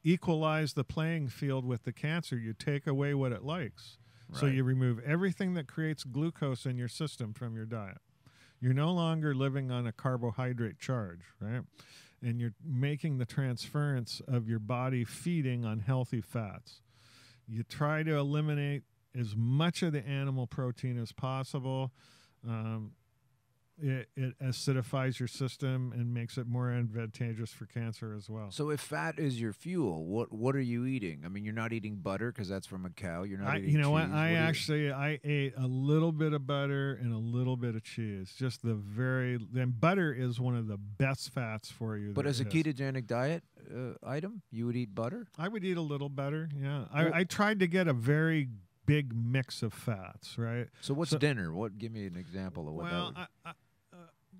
equalize the playing field with the cancer. You take away what it likes. Right. So you remove everything that creates glucose in your system from your diet. You're no longer living on a carbohydrate charge, right? And you're making the transference of your body feeding on healthy fats. You try to eliminate as much of the animal protein as possible. It acidifies your system and makes it more advantageous for cancer as well. So if fat is your fuel, what are you eating? I mean, you're not eating butter because that's from a cow. You're not eating cheese. What? I ate a little bit of butter and a little bit of cheese. Just then butter is one of the best fats for you. But as a ketogenic diet item, you would eat butter? I would eat a little butter, yeah. I tried to get a very big mix of fats, right? So what's dinner? Give me an example of what that would...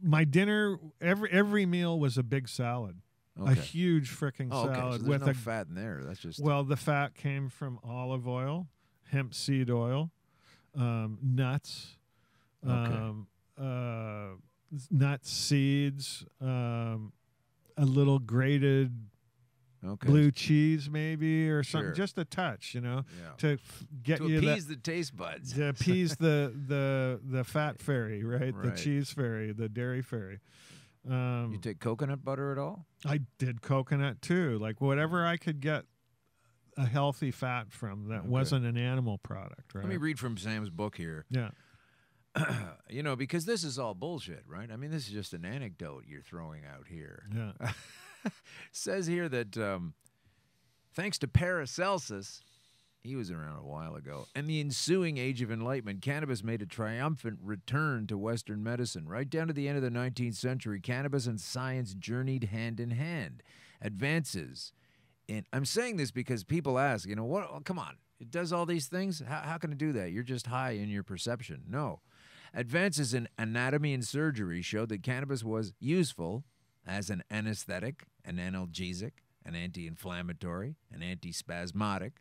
my dinner, every meal was a big salad. Okay. A huge fricking Oh, okay. salad So with there's no fat in there. That's just well, the fat came from olive oil, hemp seed oil, nuts, nuts, seeds, a little grated blue cheese maybe or something, just a touch, to get you appease the taste buds, to appease the fat fairy, right? The cheese fairy, the dairy fairy. You take coconut butter at all? I did coconut too, like whatever I could get a healthy fat from that wasn't an animal product, right? Let me read from Sam's book here. Yeah. Because this is all bullshit, right? I mean, this is just an anecdote you're throwing out here. Yeah. Says here that thanks to Paracelsus, he was around a while ago, and the ensuing Age of Enlightenment, cannabis made a triumphant return to Western medicine. Right down to the end of the 19th century, cannabis and science journeyed hand in hand. Advances in, I'm saying this because people ask, what? Oh, come on, it does all these things? How can it do that? You're just high in your perception. No. Advances in anatomy and surgery showed that cannabis was useful as an anesthetic, an analgesic, an anti-inflammatory, an antispasmodic.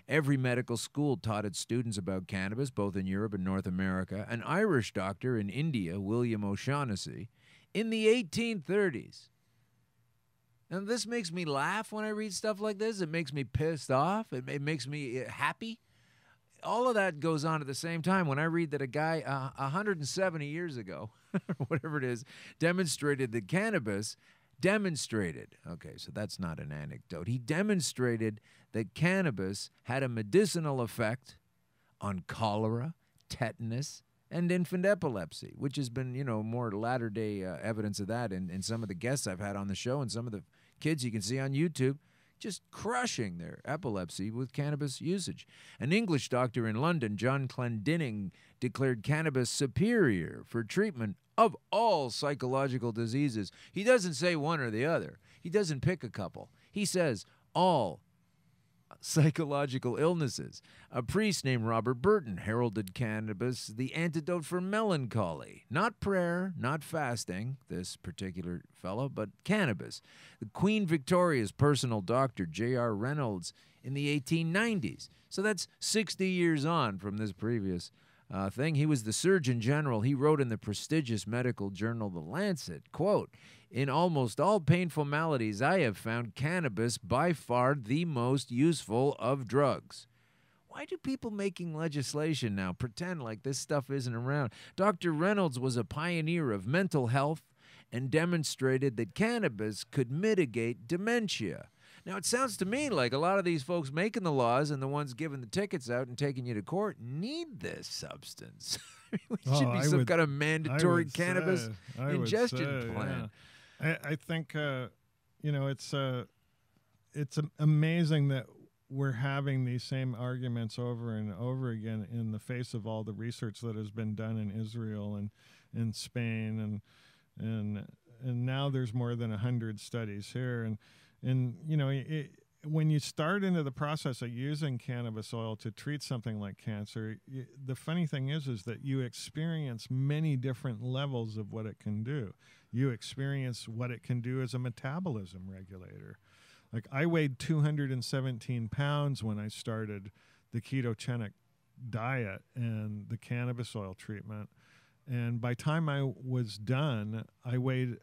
Every medical school taught its students about cannabis, both in Europe and North America. An Irish doctor in India, William O'Shaughnessy, in the 1830s. And this makes me laugh when I read stuff like this. It makes me pissed off. It makes me happy. All of that goes on at the same time when I read that a guy 170 years ago, or whatever it is, demonstrated that cannabis okay, so that's not an anecdote. He demonstrated that cannabis had a medicinal effect on cholera, tetanus, and infant epilepsy, which has been, more latter-day evidence of that in some of the guests I've had on the show and some of the kids you can see on YouTube just crushing their epilepsy with cannabis usage. An English doctor in London, John Clendinning, declared cannabis superior for treatment of all psychological diseases. He doesn't say one or the other. He doesn't pick a couple. He says all psychological illnesses. A priest named Robert Burton heralded cannabis the antidote for melancholy. Not prayer, not fasting, this particular fellow, but cannabis. The Queen Victoria's personal doctor, J.R. Reynolds, in the 1890s. So that's 60 years on from this previous thing. He was the Surgeon General. He wrote in the prestigious medical journal The Lancet, quote, "In almost all painful maladies, I have found cannabis by far the most useful of drugs." Why do people making legislation now pretend like this stuff isn't around? Dr. Reynolds was a pioneer of mental health and demonstrated that cannabis could mitigate dementia. Now, it sounds to me like a lot of these folks making the laws and the ones giving the tickets out and taking you to court need this substance. It should be some kind of mandatory cannabis ingestion plan. Yeah. I think, it's amazing that we're having these same arguments over and over again in the face of all the research that has been done in Israel and in Spain and now there's more than 100 studies here and when you start into the process of using cannabis oil to treat something like cancer, the funny thing is that you experience many different levels of what it can do. You experience what it can do as a metabolism regulator. Like I weighed 217 pounds when I started the ketogenic diet and the cannabis oil treatment. And by the time I was done, I weighed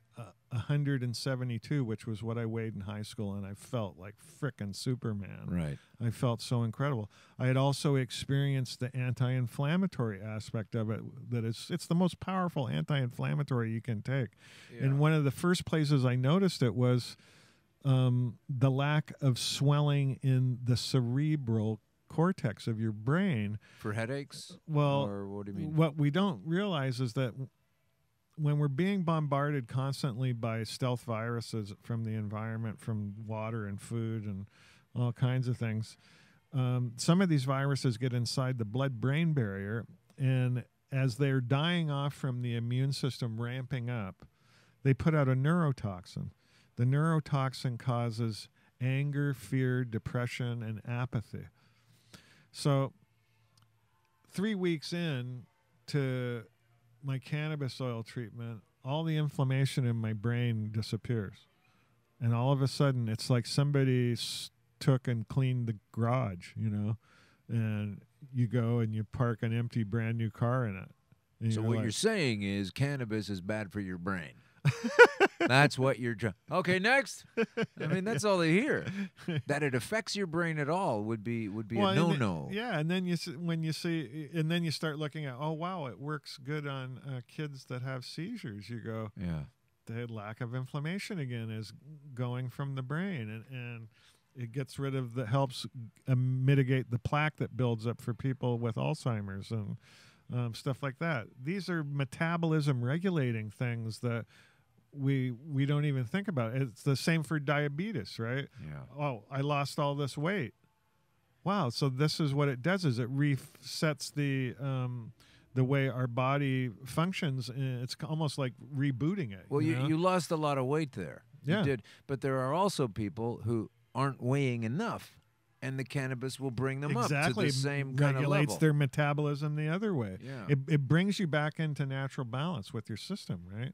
172, which was what I weighed in high school, and I felt like frickin' Superman. Right. I felt so incredible. I had also experienced the anti-inflammatory aspect of it. That it's the most powerful anti-inflammatory you can take. Yeah. And one of the first places I noticed it was the lack of swelling in the cerebral cortex of your brain. For headaches? Well, or what do you mean? What we don't realize is that when we're being bombarded constantly by stealth viruses from the environment, from water and food and all kinds of things, some of these viruses get inside the blood-brain barrier, and as they're dying off from the immune system ramping up, they put out a neurotoxin. The neurotoxin causes anger, fear, depression, and apathy. So 3 weeks in to my cannabis oil treatment, all the inflammation in my brain disappears. And all of a sudden, it's like somebody took and cleaned the garage, you know, and you go and you park an empty brand new car in it. So what you're saying is cannabis is bad for your brain. That's what you're trying. Okay, next. I mean, that's all they hear. That it affects your brain at all would be a no-no. Yeah, and then when you see, and then you start looking at, oh wow, it works good on kids that have seizures. You go, yeah, the lack of inflammation again is going from the brain, and it gets rid of helps mitigate the plaque that builds up for people with Alzheimer's and stuff like that. These are metabolism regulating things that we don't even think about. It's the same for diabetes, right? Yeah. Oh, I lost all this weight. Wow. So this is what it does: is it resets the way our body functions. It's almost like rebooting it. Well, you lost a lot of weight there. Yeah. You did, but there are also people who aren't weighing enough, and the cannabis will bring them up to the same kind of level. Regulates their metabolism the other way. Yeah. It brings you back into natural balance with your system, right?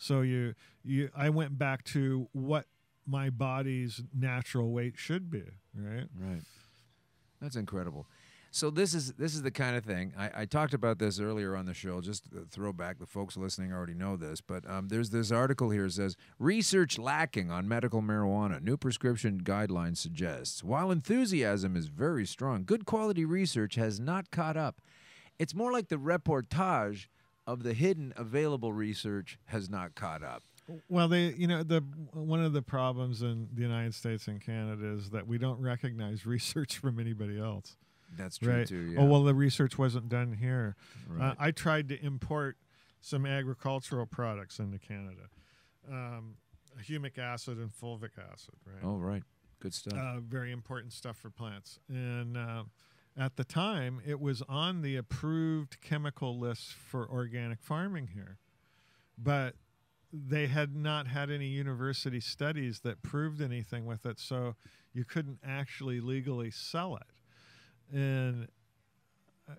So I went back to what my body's natural weight should be, right? Right. That's incredible. So this is the kind of thing. I talked about this earlier on the show. Just a throwback. The folks listening already know this, but there's this article here that says, research lacking on medical marijuana. New prescription guidelines suggests. While enthusiasm is very strong, good quality research has not caught up. It's more like the reportage of the hidden available research has not caught up. Well, one of the problems in the United States and Canada is that we don't recognize research from anybody else. That's true, right? too, yeah. Oh, well, the research wasn't done here. Right. I tried to import some agricultural products into Canada, humic acid and fulvic acid, right? Oh, right. Good stuff. Very important stuff for plants. And at the time, it was on the approved chemical list for organic farming here. But they had not had any university studies that proved anything with it, so you couldn't actually legally sell it. And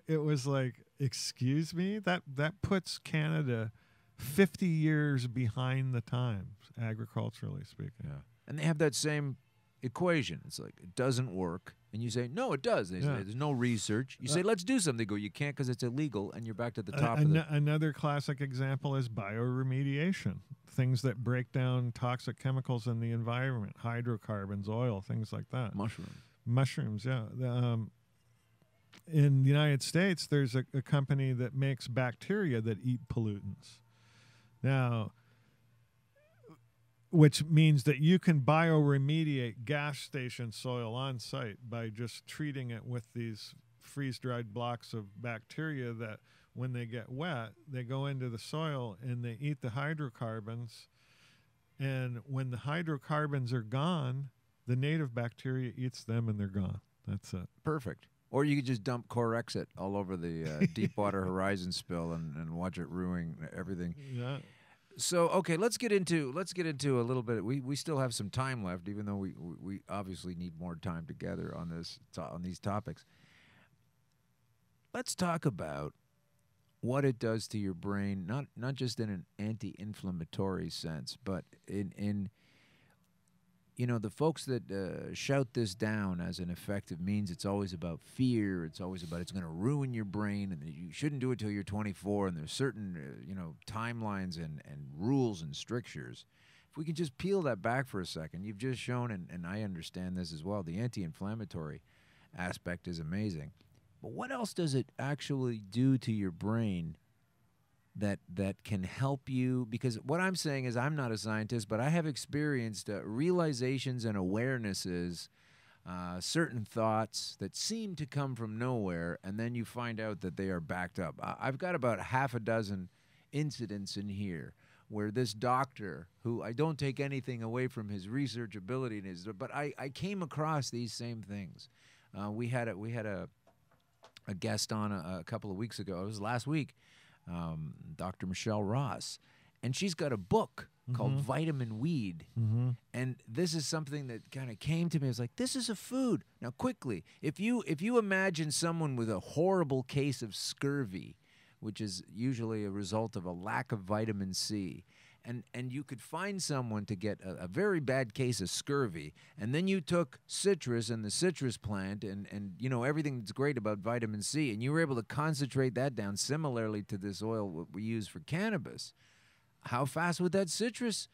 it was like, excuse me, that puts Canada 50 years behind the times, agriculturally speaking. Yeah. And they have that same equation. It's like, it doesn't work. And you say, no, it does. They say, there's no research. You say, let's do something. They go, you can't because it's illegal, and you're back to the top of it. Another classic example is bioremediation, things that break down toxic chemicals in the environment, hydrocarbons, oil, things like that. Mushrooms, yeah. In the United States, there's a company that makes bacteria that eat pollutants. Now, which means that you can bioremediate gas station soil on site by just treating it with these freeze-dried blocks of bacteria that when they get wet, they go into the soil and they eat the hydrocarbons. And when the hydrocarbons are gone, the native bacteria eats them and they're gone. That's it. Perfect. Or you could just dump Corexit all over the Deepwater Horizon spill and watch it ruin everything. Yeah. So okay, let's get into a little bit. We still have some time left, even though we obviously need more time together on these topics. Let's talk about what it does to your brain, not just in an anti-inflammatory sense, but in the folks that shout this down as an effective means. It's always about fear. It's always about it's going to ruin your brain, and you shouldn't do it till you're 24. And there's certain timelines and rules and strictures. If we can just peel that back for a second, you've just shown, and I understand this as well, the anti-inflammatory aspect is amazing. But what else does it actually do to your brain that can help you? Because what I'm saying is, I'm not a scientist, but I have experienced realizations and awarenesses, certain thoughts that seem to come from nowhere, and then you find out that they are backed up. I've got about half a dozen incidents in here where this doctor, who I don't take anything away from his research ability, but I came across these same things. We had a guest on a couple of weeks ago. It was last week. Dr. Michelle Ross, and she's got a book called Vitamin Weed, and this is something that kind of came to me. I was like, this is a food. Now, quickly, if you imagine someone with a horrible case of scurvy which is usually a result of a lack of vitamin C. And you could find someone to get a very bad case of scurvy, and then you took citrus and the citrus plant and you know everything that's great about vitamin C, and you were able to concentrate that down similarly to this oil we use for cannabis. How fast would that citrus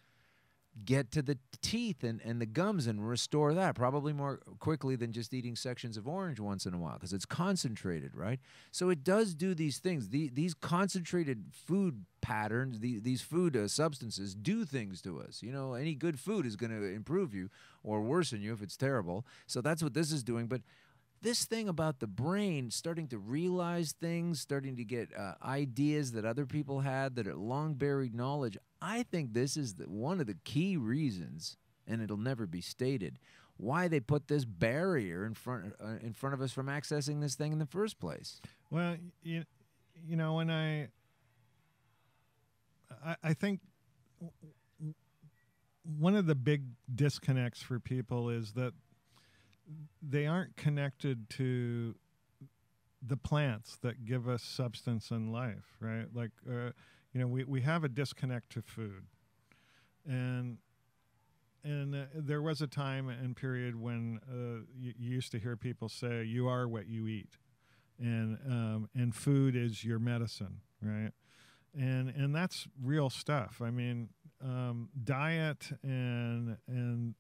get to the teeth and the gums and restore that? Probably more quickly than just eating sections of orange once in a while, because it's concentrated, right? So it does do these things. These concentrated food patterns, these food substances do things to us. You know, any good food is going to improve you or worsen you if it's terrible. So that's what this is doing. But this thing about the brain starting to realize things, starting to get ideas that other people had that are long buried knowledge, I think this is one of the key reasons, and it'll never be stated, why they put this barrier in front of us from accessing this thing in the first place. Well, you know, when I think one of the big disconnects for people is that they aren't connected to the plants that give us substance and life, right? Like, you know, we have a disconnect to food. And there was a time and period when you used to hear people say, you are what you eat. And food is your medicine, right? And that's real stuff. I mean, diet and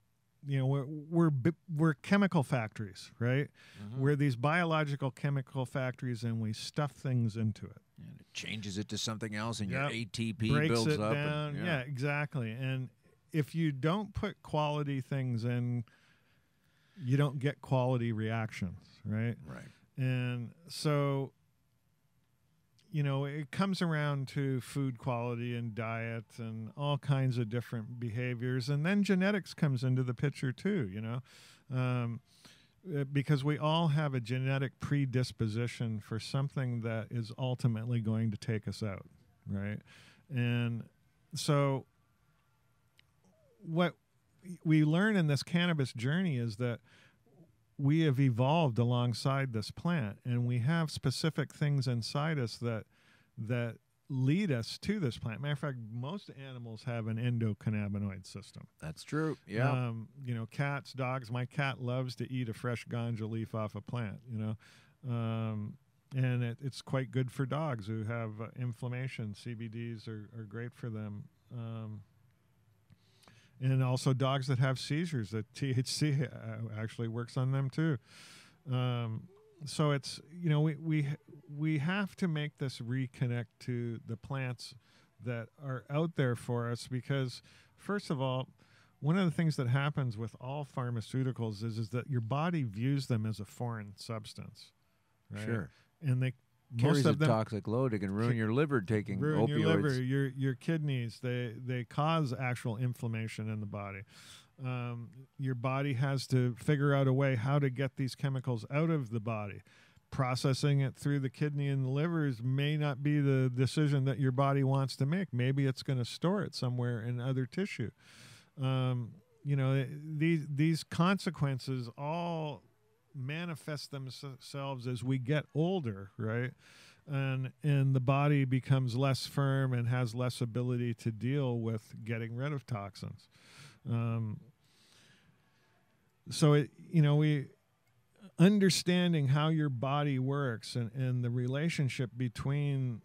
you know, we're chemical factories, right? Mm-hmm. We're these biological chemical factories, and we stuff things into it. And it changes it to something else, and yep. your ATP breaks builds it up. Down. And, yeah, exactly. And if you don't put quality things in, you don't get quality reactions, right? Right. And so, you know, it comes around to food quality and diet and all kinds of different behaviors. And then genetics comes into the picture too, you know, because we all have a genetic predisposition for something that is ultimately going to take us out, right? And so what we learn in this cannabis journey is that we have evolved alongside this plant, and we have specific things inside us that lead us to this plant. Matter of fact, most animals have an endocannabinoid system. That's true. Yeah. You know, cats, dogs. My cat loves to eat a fresh ganja leaf off a plant. You know, and it's quite good for dogs who have inflammation. CBDs are great for them. And also dogs that have seizures, that THC actually works on them too. So it's, you know, we have to make this reconnect to the plants that are out there for us, because first of all, one of the things that happens with all pharmaceuticals is that your body views them as a foreign substance, right? Sure. And they carries a toxic load. It can ruin your liver taking opioids. Your liver, your kidneys. They cause actual inflammation in the body. Your body has to figure out a way how to get these chemicals out of the body. Processing it through the kidney and the livers may not be the decision that your body wants to make. Maybe it's going to store it somewhere in other tissue. You know, these consequences all manifest themselves as we get older, right? And the body becomes less firm and has less ability to deal with getting rid of toxins. So it, you know, we understanding how your body works and the relationship between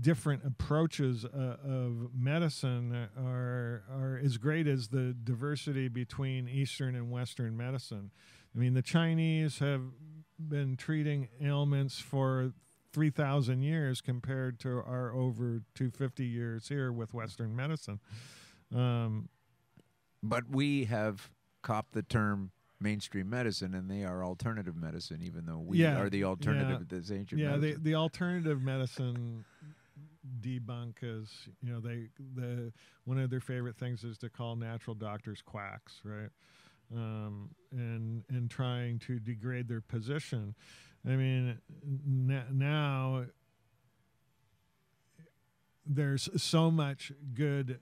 different approaches of medicine are as great as the diversity between Eastern and Western medicine. I mean, the Chinese have been treating ailments for 3,000 years compared to our over 250 years here with Western medicine. But we have copped the term mainstream medicine, and they are alternative medicine, even though we are the alternative to this ancient medicine. Yeah, the alternative medicine debunk is, you know, one of their favorite things is to call natural doctors quacks, right? And trying to degrade their position. I mean, now there's so much good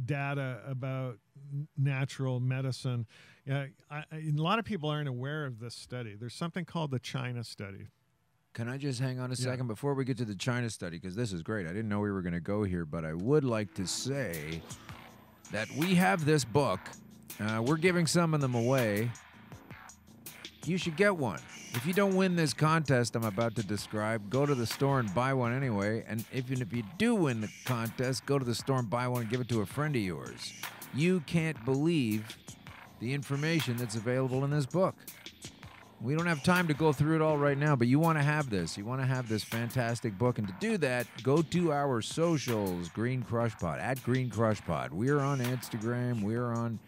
data about natural medicine. A lot of people aren't aware of this study. There's something called the China study. Can I just hang on a second before we get to the China study? Because this is great. I didn't know we were going to go here, but I would like to say that we have this book. We're giving some of them away. You should get one. If you don't win this contest I'm about to describe, go to the store and buy one anyway. And even if you do win the contest, go to the store and buy one and give it to a friend of yours. You can't believe the information that's available in this book. We don't have time to go through it all right now, but you want to have this. You want to have this fantastic book. And to do that, go to our socials, Green Crush Pod, at Green Crush Pod. We're on Instagram. We're on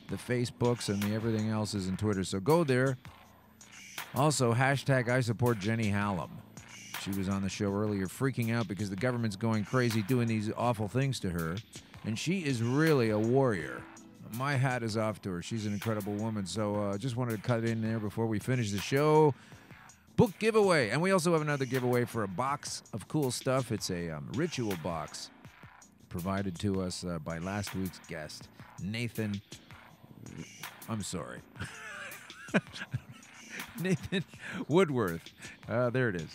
the Facebooks and the everything else is in Twitter. So go there. Also, hashtag I support Jenny Hallam. She was on the show earlier freaking out because the government's going crazy doing these awful things to her. And she is really a warrior. My hat is off to her. She's an incredible woman. So just wanted to cut in there before we finish the show. Book giveaway. And we also have another giveaway for a box of cool stuff. It's a ritual box provided to us by last week's guest, Nathan. I'm sorry. Nathan Woodworth. There it is.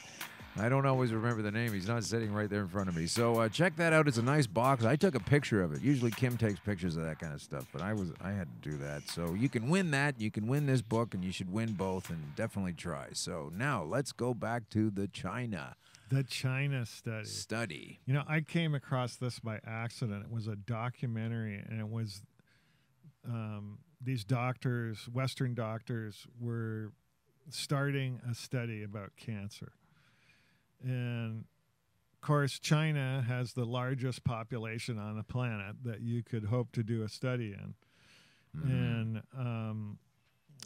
I don't always remember the name. He's not sitting right there in front of me. So check that out. It's a nice box. I took a picture of it. Usually Kim takes pictures of that kind of stuff, but I had to do that. So you can win that. You can win this book, and you should win both, and definitely try. So now let's go back to the China. The China study. You know, I came across this by accident. It was a documentary, and it was these doctors, Western doctors, were starting a study about cancer. And, of course, China has the largest population on the planet that you could hope to do a study in. Mm-hmm. And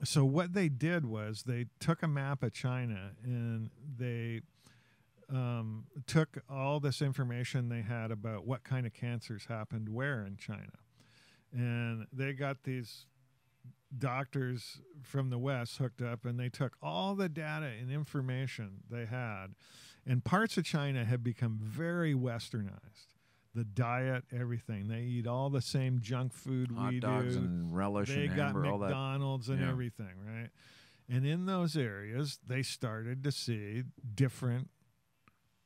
so what they did was they took a map of China and they took all this information they had about what kind of cancers happened where in China. And they got these doctors from the West hooked up, and they took all the data and information they had. And parts of China have become very westernized. The diet, everything. They eat all the same junk food Hot we dogs do. And relish they and got hamburger, all that. McDonald's and everything, right? And in those areas, they started to see different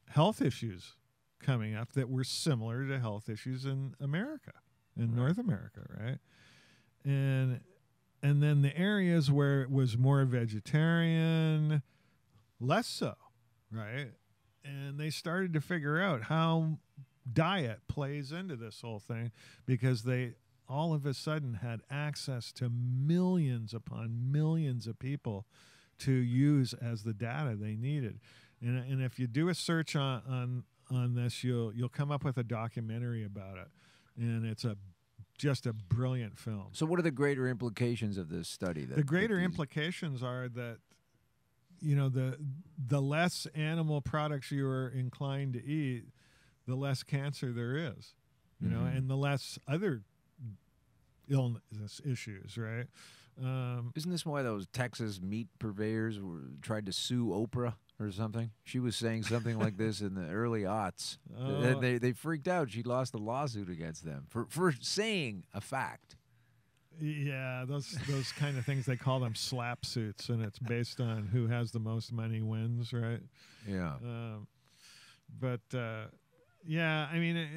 health issues coming up that were similar to health issues in America, in North America, right? And then the areas where it was more vegetarian, less so, right? And they started to figure out how diet plays into this whole thing because they all of a sudden had access to millions upon millions of people to use as the data they needed. And if you do a search on this, you'll come up with a documentary about it. And it's just a brilliant film. So what are the greater implications of this study? The greater implications are that, you know, the less animal products you are inclined to eat, the less cancer there is, you know, and the less other illness issues, right? Isn't this why those Texas meat purveyors tried to sue Oprah or something? She was saying something like this in the early aughts. They freaked out. She lost a lawsuit against them for saying a fact. Yeah, those kind of things, they call them slap suits, and it's based on who has the most money wins, right? Yeah. Yeah, I mean,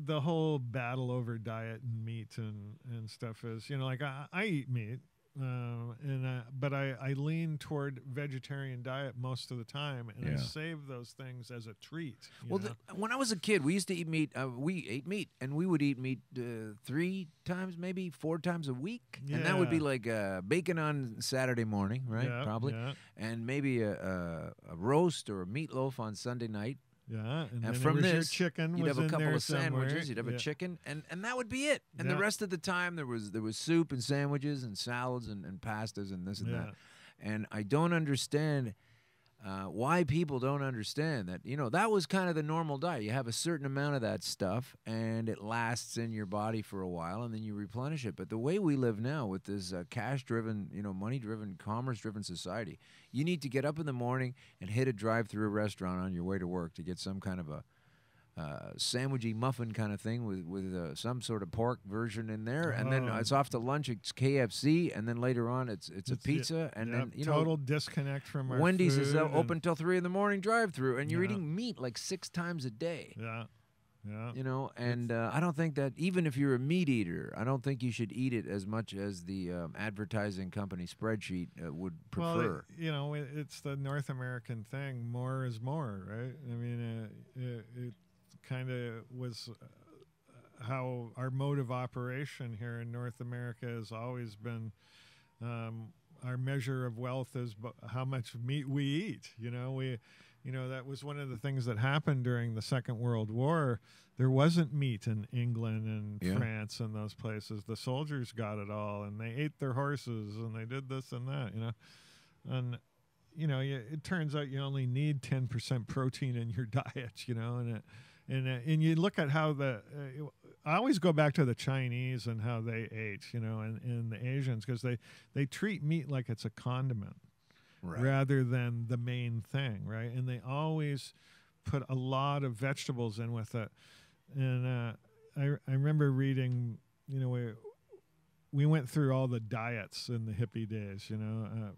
the whole battle over diet and meat and stuff is, you know, like I eat meat, but I lean toward vegetarian diet most of the time, and I save those things as a treat. Well, when I was a kid, we used to eat meat. We ate meat, and we would eat meat 3 times, maybe 4 times a week, and that would be like bacon on Saturday morning, right? Probably, and maybe a roast or a meatloaf on Sunday night. Yeah, and from this, your chicken you'd was have a couple of somewhere. sandwiches. You'd have a chicken, and that would be it. And the rest of the time, there was soup and sandwiches and salads and pastas and this and that. And I don't understand why people don't understand that. You know, that was kind of the normal diet. You have a certain amount of that stuff, and it lasts in your body for a while, and then you replenish it. But the way we live now with this cash-driven, you know, money-driven, commerce-driven society, you need to get up in the morning and hit a drive-through restaurant on your way to work to get some kind of sandwichy muffin kind of thing with some sort of pork version in there, and then it's off to lunch. It's KFC, and then later on it's a pizza, and then total disconnect from our Wendy's food is open till 3 a.m. drive-through, and you're Yeah. eating meat like 6 times a day. Yeah, yeah. You know, and I don't think that even if you're a meat eater, I don't think you should eat it as much as the advertising company spreadsheet would prefer. Well, it's the North American thing. More is more, right? I mean, it kind of was how our mode of operation here in North America has always been. Our measure of wealth is how much meat we eat. That was one of the things that happened during the Second World War. There wasn't meat in England and France and those places. The soldiers got it all, and they ate their horses, and they did this and that. And it turns out you only need 10% protein in your diet. And you look at how I always go back to the Chinese and how they ate, and the Asians, because they treat meat like it's a condiment. Right. Rather than the main thing, right? And they always put a lot of vegetables in with it. And I remember reading, we went through all the diets in the hippie days.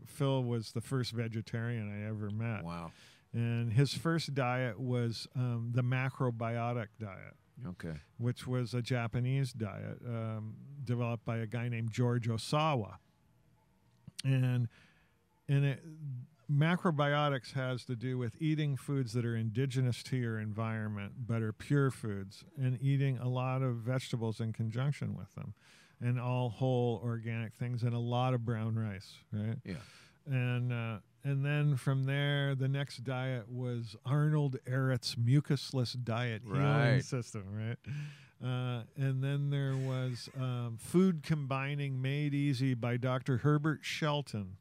Phil was the first vegetarian I ever met. Wow. And his first diet was the macrobiotic diet. Okay. Which was a Japanese diet developed by a guy named George Osawa. And macrobiotics has to do with eating foods that are indigenous to your environment but are pure foods, and eating a lot of vegetables in conjunction with them, and all whole organic things, and a lot of brown rice, right? Yeah. And then from there, the next diet was Arnold Ehret's mucusless diet healing system, right? And then there was Food Combining Made Easy by Dr. Herbert Shelton,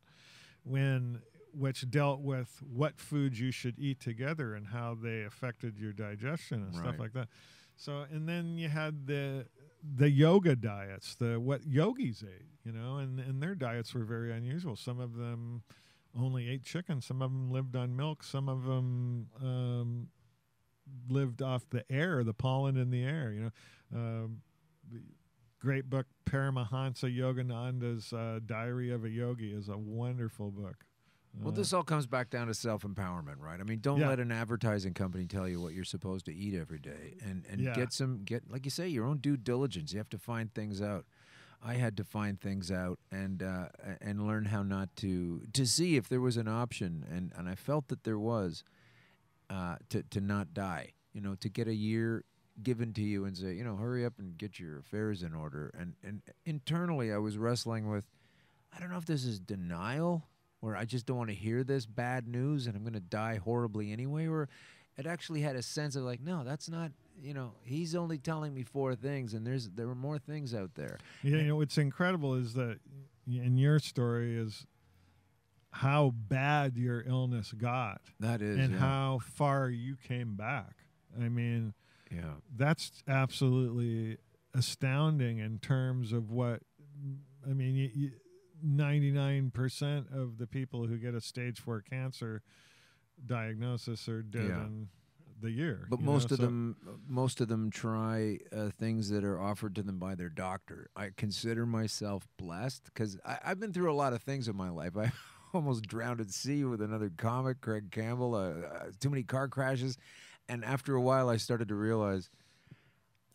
which dealt with what foods you should eat together and how they affected your digestion and stuff like that. So, and then you had the yoga diets, what yogis ate, and their diets were very unusual. Some of them only ate chicken. Some of them lived on milk. Some of them lived off the air, the pollen in the air. The great book Paramahansa Yogananda's Diary of a Yogi is a wonderful book. Well, this all comes back down to self-empowerment, right? I mean, don't let an advertising company tell you what you're supposed to eat every day, and get like you say, your own due diligence. You have to find things out. I had to find things out and learn how not to see if there was an option, and I felt that there was to not die. To get a year given to you and say, hurry up and get your affairs in order. And internally, I was wrestling with, I don't know if this is denial, where I just don't want to hear this bad news and I'm going to die horribly anyway, or it actually had a sense of like, no, that's not, he's only telling me 4 things, and there were more things out there. What's incredible is that in your story is how bad your illness got. That is. And how far you came back. I mean, that's absolutely astounding in terms of what, 99% of the people who get a stage 4 cancer diagnosis are dead in the year. But most of them try things that are offered to them by their doctor. I consider myself blessed because I've been through a lot of things in my life. I almost drowned at sea with another comic, Craig Campbell, too many car crashes. And after a while, I started to realize,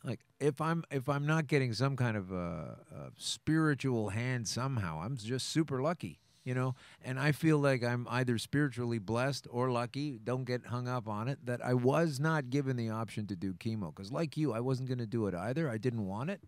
like, if I'm not getting some kind of a spiritual hand somehow, I'm just super lucky, And I feel like I'm either spiritually blessed or lucky. Don't get hung up on it. That I was not given the option to do chemo because, like you, I wasn't going to do it either. I didn't want it,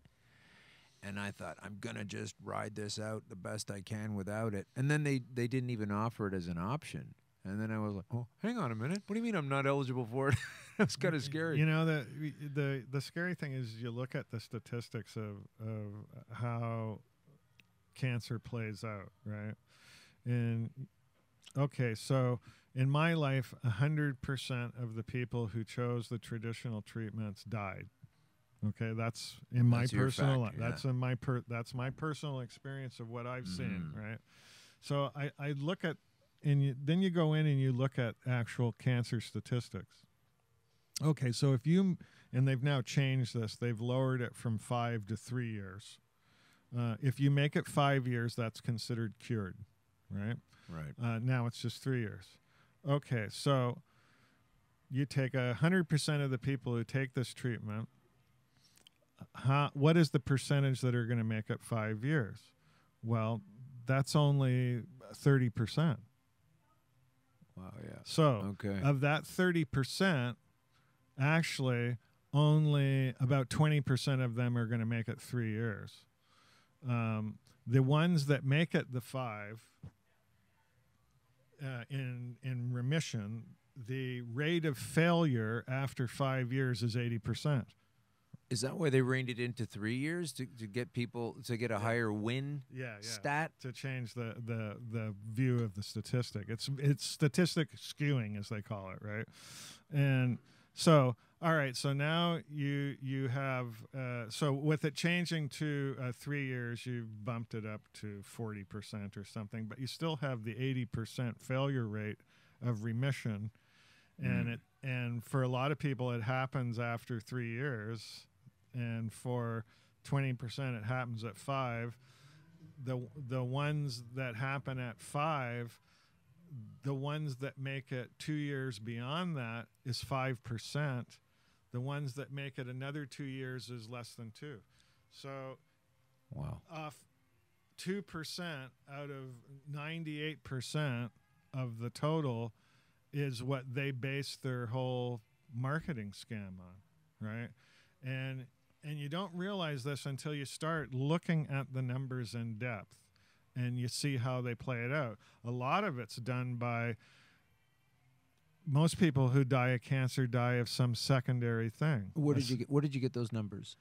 and I thought I'm gonna just ride this out the best I can without it. And then they didn't even offer it as an option. And then I was like, oh, hang on a minute. What do you mean I'm not eligible for it? That's kind of scary. The scary thing is you look at the statistics of how cancer plays out, right? And, okay, so in my life, 100% of the people who chose the traditional treatments died. Okay, that's in my personal life. Yeah. That's my personal experience of what I've seen, right? So I look at, then you go in and you look at actual cancer statistics. Okay, so if you, and they've now changed this, they've lowered it from 5 to 3 years. If you make it 5 years, that's considered cured, right? Right. Now it's just 3 years. Okay, so you take 100% of the people who take this treatment. What is the percentage that are going to make it 5 years? Well, that's only 30%. Wow, yeah. So of that 30%, actually only about 20% of them are going to make it 3 years. The ones that make it the 5 in remission, the rate of failure after 5 years is 80%. Is that why they reined it into 3 years to get people to get a higher win stat? To change the view of the statistic. It's statistic skewing, as they call it, right? And so, all right, so now you have so with it changing to 3 years, you've bumped it up to 40% or something, but you still have the 80% failure rate of remission, and for a lot of people, it happens after 3 years. And for 20%, it happens at 5. The ones that happen at 5, the ones that make it 2 years beyond that is 5%. The ones that make it another 2 years is less than 2. So, wow, off 2% out of 98% of the total is what they base their whole marketing scam on, right? And you don't realize this until you start looking at the numbers in depth and you see how they play it out. A lot of it's done by most people who die of cancer die of some secondary thing. Where did you get those numbers?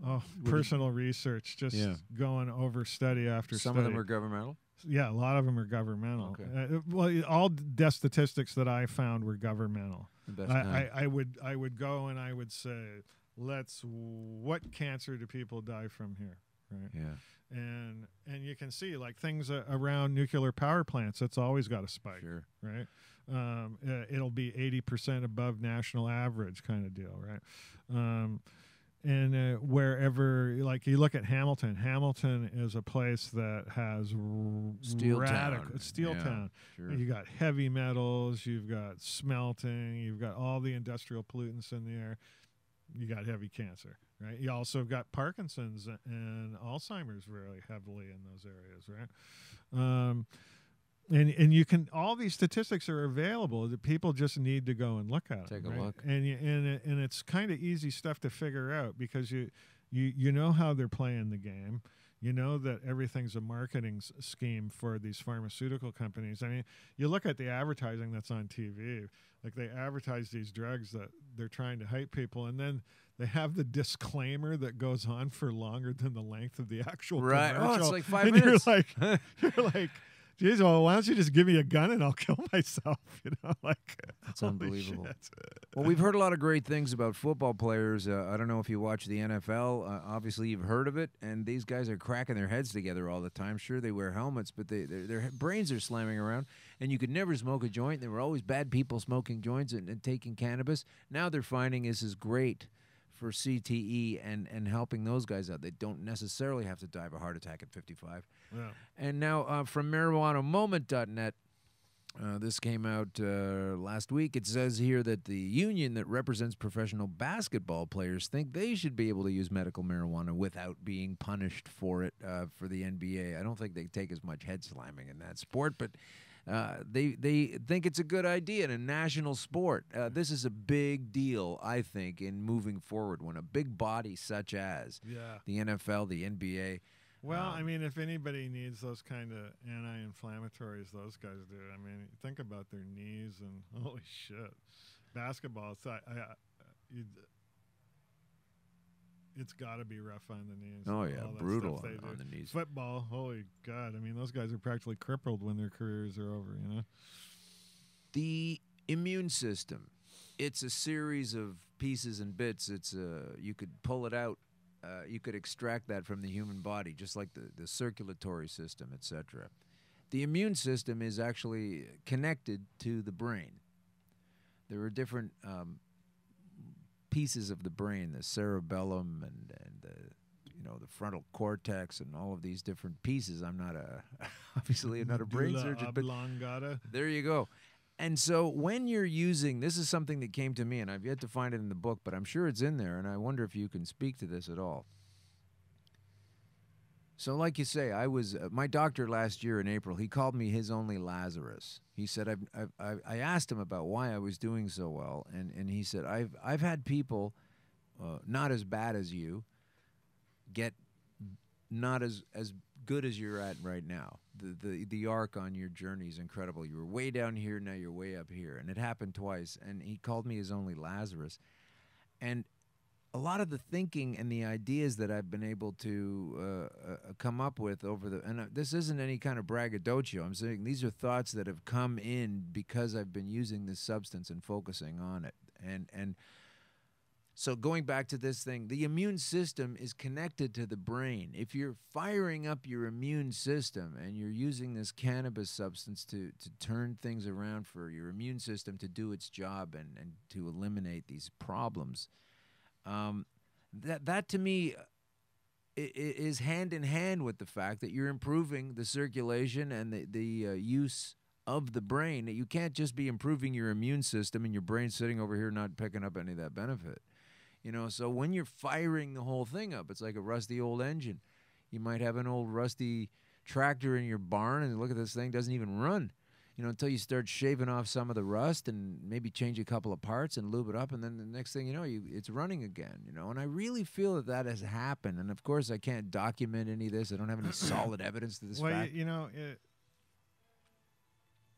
Oh, personal research, just going over study after study. Some of them are governmental? Yeah, a lot of them are governmental. Okay. Well, all death statistics that I found were governmental. The best I would go and I would say, what cancer do people die from here, right? Yeah. And you can see like things around nuclear power plants. It's always got a spike, sure, right? It'll be 80% above national average kind of deal, right? And wherever, like you look at Hamilton. Hamilton is a place that has steel radical. town. It's steel town. Sure. You got heavy metals. You've got smelting. You've got all the industrial pollutants in the air. You got heavy cancer, right? You also have got Parkinson's and Alzheimer's really heavily in those areas, right? And you can, all these statistics are available. The people just need to go and look at them. Take a look. And it's kind of easy stuff to figure out because you know how they're playing the game. You know that everything's a marketing scheme for these pharmaceutical companies. I mean, you look at the advertising that's on TV. Like they advertise these drugs that they're trying to hype people, and then they have the disclaimer that goes on for longer than the length of the actual commercial. Oh, it's like 5 and minutes. You're like, geez, well, why don't you just give me a gun and I'll kill myself? You know, like that's unbelievable. Shit. Well, we've heard a lot of great things about football players. I don't know if you watch the NFL. Obviously, you've heard of it, and these guys are cracking their heads together all the time. Sure, they wear helmets, but their brains are slamming around, and you could never smoke a joint. There were always bad people smoking joints and taking cannabis. Now they're finding this is great for CTE and helping those guys out. They don't necessarily have to die of a heart attack at 55. Yeah. And now from marijuanamoment.net, this came out last week. It says here that the union that represents professional basketball players think they should be able to use medical marijuana without being punished for it for the NBA. I don't think they take as much head slamming in that sport, but they think it's a good idea in a national sport. This is a big deal, I think, in moving forward when a big body such as the NFL, the NBA. Well, I mean, if anybody needs those kind of anti-inflammatories, those guys do. I mean, think about their knees and holy shit, basketball. It's got to be rough on the knees. Oh yeah, brutal on the knees. Football, holy God! I mean, those guys are practically crippled when their careers are over. You know. The immune system, it's a series of pieces and bits. It's you could pull it out. You could extract that from the human body, just like the circulatory system, etc. The immune system is actually connected to the brain. There are different pieces of the brain, the cerebellum and the frontal cortex and all of these different pieces. I'm not obviously I'm not a brain surgeon, but there you go. And so when you're using, this is something that came to me, and I've yet to find it in the book, but I'm sure it's in there, and I wonder if you can speak to this at all. So like you say, I was my doctor last year in April. He called me his only Lazarus. He said I asked him about why I was doing so well, and he said I've had people not as bad as you get not as good as you're at right now. The arc on your journey is incredible. You were way down here, now you're way up here, and it happened twice. And he called me his only Lazarus, and a lot of the thinking and the ideas that I've been able to come up with and this isn't any kind of braggadocio. I'm saying these are thoughts that have come in because I've been using this substance and focusing on it. And so going back to this thing, the immune system is connected to the brain. If you're firing up your immune system and you're using this cannabis substance to turn things around for your immune system to do its job and to eliminate these problems, that to me is hand in hand with the fact that you're improving the circulation and the use of the brain. You can't just be improving your immune system and your brain sitting over here not picking up any of that benefit. So when you're firing the whole thing up, it's like a rusty old engine. You might have an old rusty tractor in your barn and look at this thing, doesn't even run. Until you start shaving off some of the rust and maybe change a couple of parts and lube it up, and then the next thing you know, it's running again, And I really feel that has happened. And, of course, I can't document any of this. I don't have any solid evidence to this fact.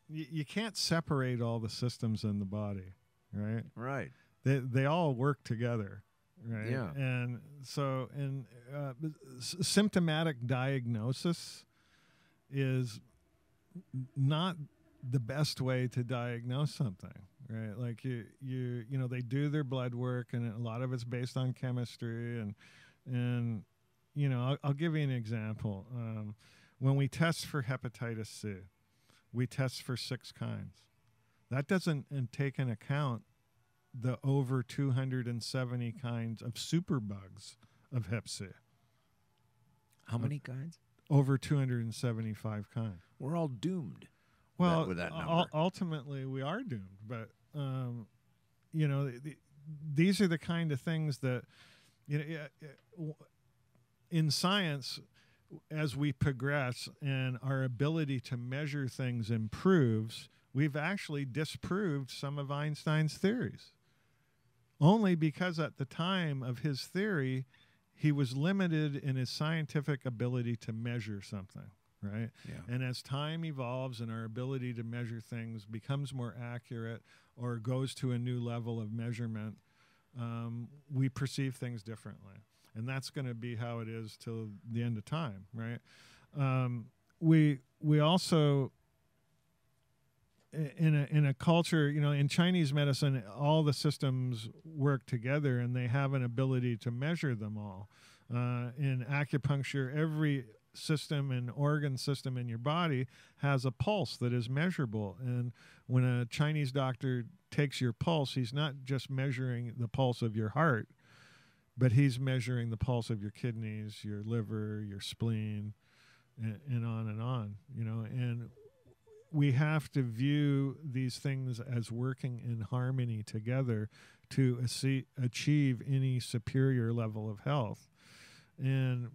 You can't separate all the systems in the body, right? Right. They all work together, right? Yeah. And so symptomatic diagnosis is not the best way to diagnose something, right? Like they do their blood work, and a lot of it's based on chemistry, and I'll give you an example. When we test for hepatitis C, we test for 6 kinds. That doesn't take into account the over 270 kinds of superbugs of Hep C. How many kinds? Over 275 kinds. We're all doomed. Well, with that number. Ultimately, we are doomed. But these are the kind of things that in science, as we progress and our ability to measure things improves, we've actually disproved some of Einstein's theories. Only because at the time of his theory, he was limited in his scientific ability to measure something, right? Yeah. And as time evolves and our ability to measure things becomes more accurate or goes to a new level of measurement, we perceive things differently. And that's going to be how it is till the end of time, right? We also, in a culture, in Chinese medicine, all the systems work together and they have an ability to measure them all. In acupuncture, every system and organ system in your body has a pulse that is measurable. And when a Chinese doctor takes your pulse, he's not just measuring the pulse of your heart, but he's measuring the pulse of your kidneys, your liver, your spleen, and on and on, and we have to view these things as working in harmony together to achieve any superior level of health. And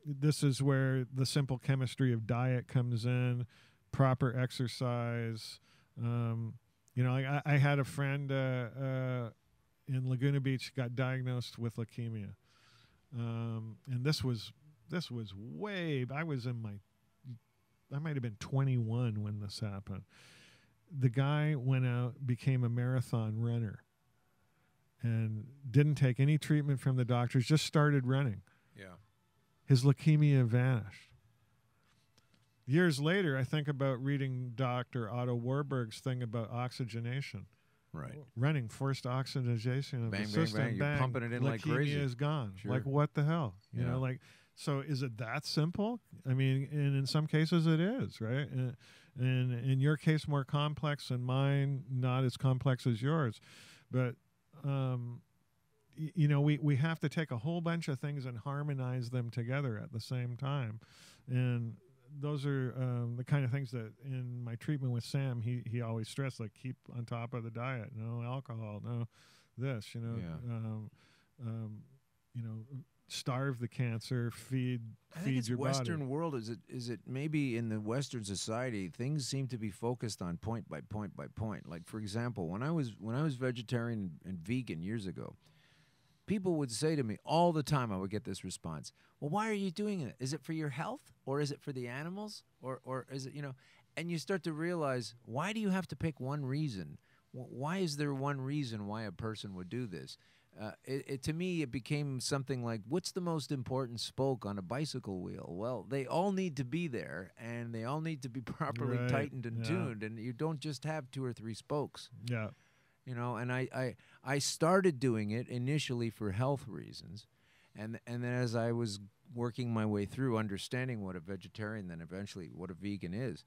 this is where the simple chemistry of diet comes in, proper exercise. I had a friend in Laguna Beach got diagnosed with leukemia. And this was way, I might have been 21 when this happened. The guy went out, became a marathon runner, and didn't take any treatment from the doctors, just started running. Yeah. His leukemia vanished. Years later, I think about reading Dr. Otto Warburg's thing about oxygenation. Right. Running, forced oxygenation of bang, the system. bang, bang. You're pumping it in like crazy. Leukemia is gone. Sure. Like, what the hell? So is it that simple? I mean, and in some cases it is, right? And in your case, more complex, and mine not as complex as yours. But, you know, we have to take a whole bunch of things and harmonize them together at the same time. And those are the kind of things that in my treatment with Sam, he always stressed, like, keep on top of the diet, no alcohol, no this, you know, you know, starve the cancer, feed your Western body. world, is it maybe in the Western society things seem to be focused on point by point by point. Like, for example, when I was vegetarian and vegan years ago, people would say to me all the time, I would get this response, well, why are you doing it? Is it for your health, or is it for the animals, or is it, you know? And you start to realize, why do you have to pick one reason? Why is there one reason why a person would do this? To me, it became something like, what's the most important spoke on a bicycle wheel? Well, they all need to be there, and they all need to be properly tightened and tuned, and you don't just have 2 or 3 spokes. Yeah. You know, and I started doing it initially for health reasons, and then as I was working my way through understanding what a vegetarian, then eventually what a vegan is,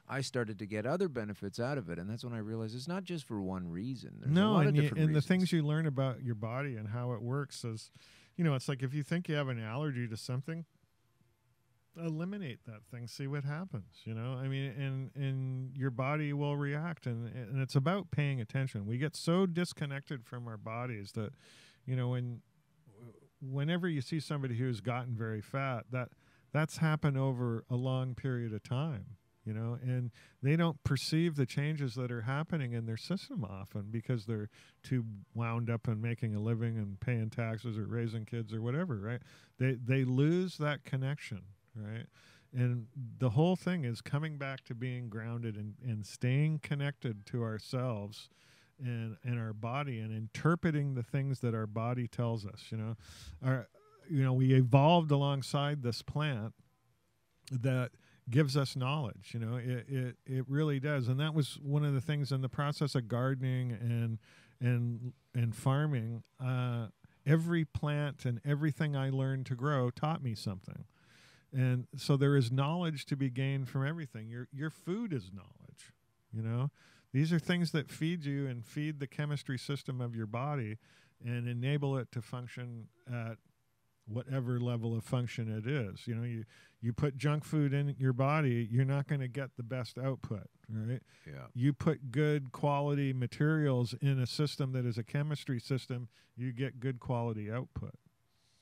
I started to get other benefits out of it, and that's when I realized it's not just for one reason. There's a lot of different reasons. The things you learn about your body and how it works is, you know, it's like if you think you have an allergy to something, eliminate that thing, see what happens, you know? I mean, and your body will react, and it's about paying attention. We get so disconnected from our bodies that, you know, whenever you see somebody who's gotten very fat, that's happened over a long period of time. You know, and they don't perceive the changes that are happening in their system often because they're too wound up in making a living and paying taxes or raising kids or whatever, right? They lose that connection, right? And the whole thing is coming back to being grounded and staying connected to ourselves and our body, and interpreting the things that our body tells us. You know, we evolved alongside this plant that gives us knowledge. You know, it really does. And that was one of the things in the process of gardening and farming. Every plant and everything I learned to grow taught me something. And so there is knowledge to be gained from everything. Your food is knowledge. You know, these are things that feed you and feed the chemistry system of your body and enable it to function at whatever level of function it is. You know, you put junk food in your body, you're not going to get the best output, right? Yeah. You put good quality materials in a system that is a chemistry system, you get good quality output.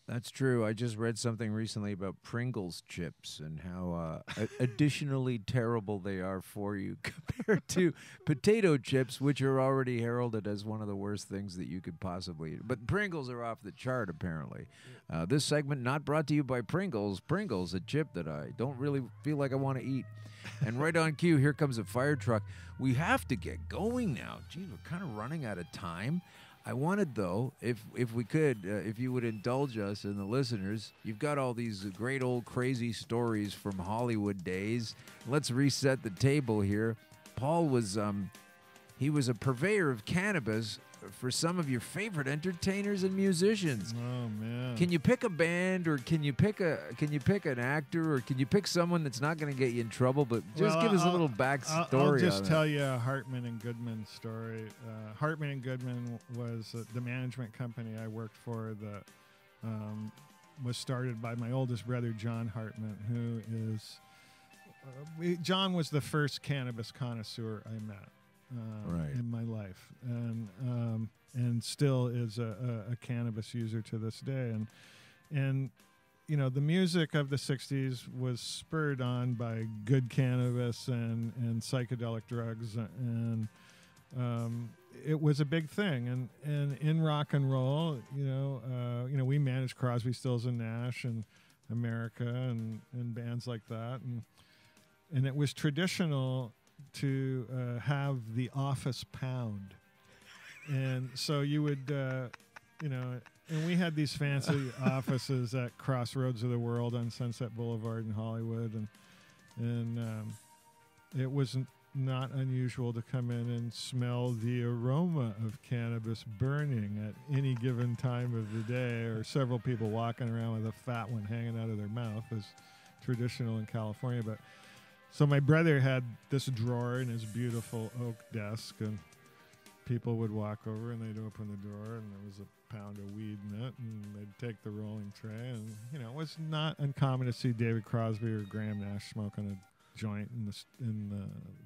That's true. I just read something recently about Pringles chips and how additionally terrible they are for you compared to potato chips, which are already heralded as one of the worst things that you could possibly eat. But Pringles are off the chart, apparently. This segment not brought to you by Pringles. Pringles, a chip that I don't really feel like I want to eat. And right on cue, here comes a fire truck. We have to get going now. Geez, we're kind of running out of time. I wanted, though, if we could, if you would indulge us and the listeners, you've got all these great old crazy stories from Hollywood days. Let's reset the table here. Paul was, he was a purveyor of cannabis for some of your favorite entertainers and musicians. Oh man! Can you pick a band, or can you pick an actor, or can you pick someone that's not going to get you in trouble, but just give us a little backstory? I'll just tell you a Hartman and Goodman story. Hartman and Goodman was the management company I worked for that was started by my oldest brother John Hartman, who is John was the first cannabis connoisseur I met. In my life, and still is a cannabis user to this day, and you know, the music of the 60s was spurred on by good cannabis and psychedelic drugs, and it was a big thing, and in rock and roll, you know, we managed Crosby, Stills and Nash and America and bands like that, and it was traditional to have the office pound. And so you would, you know, and we had these fancy offices at Crossroads of the World on Sunset Boulevard in Hollywood. And it was not unusual to come in and smell the aroma of cannabis burning at any given time of the day, or several people walking around with a fat one hanging out of their mouth, as traditional in California. But so my brother had this drawer in his beautiful oak desk, and people would walk over and they'd open the drawer, and there was a pound of weed in it, and they'd take the rolling tray. And, you know, it was not uncommon to see David Crosby or Graham Nash smoking a joint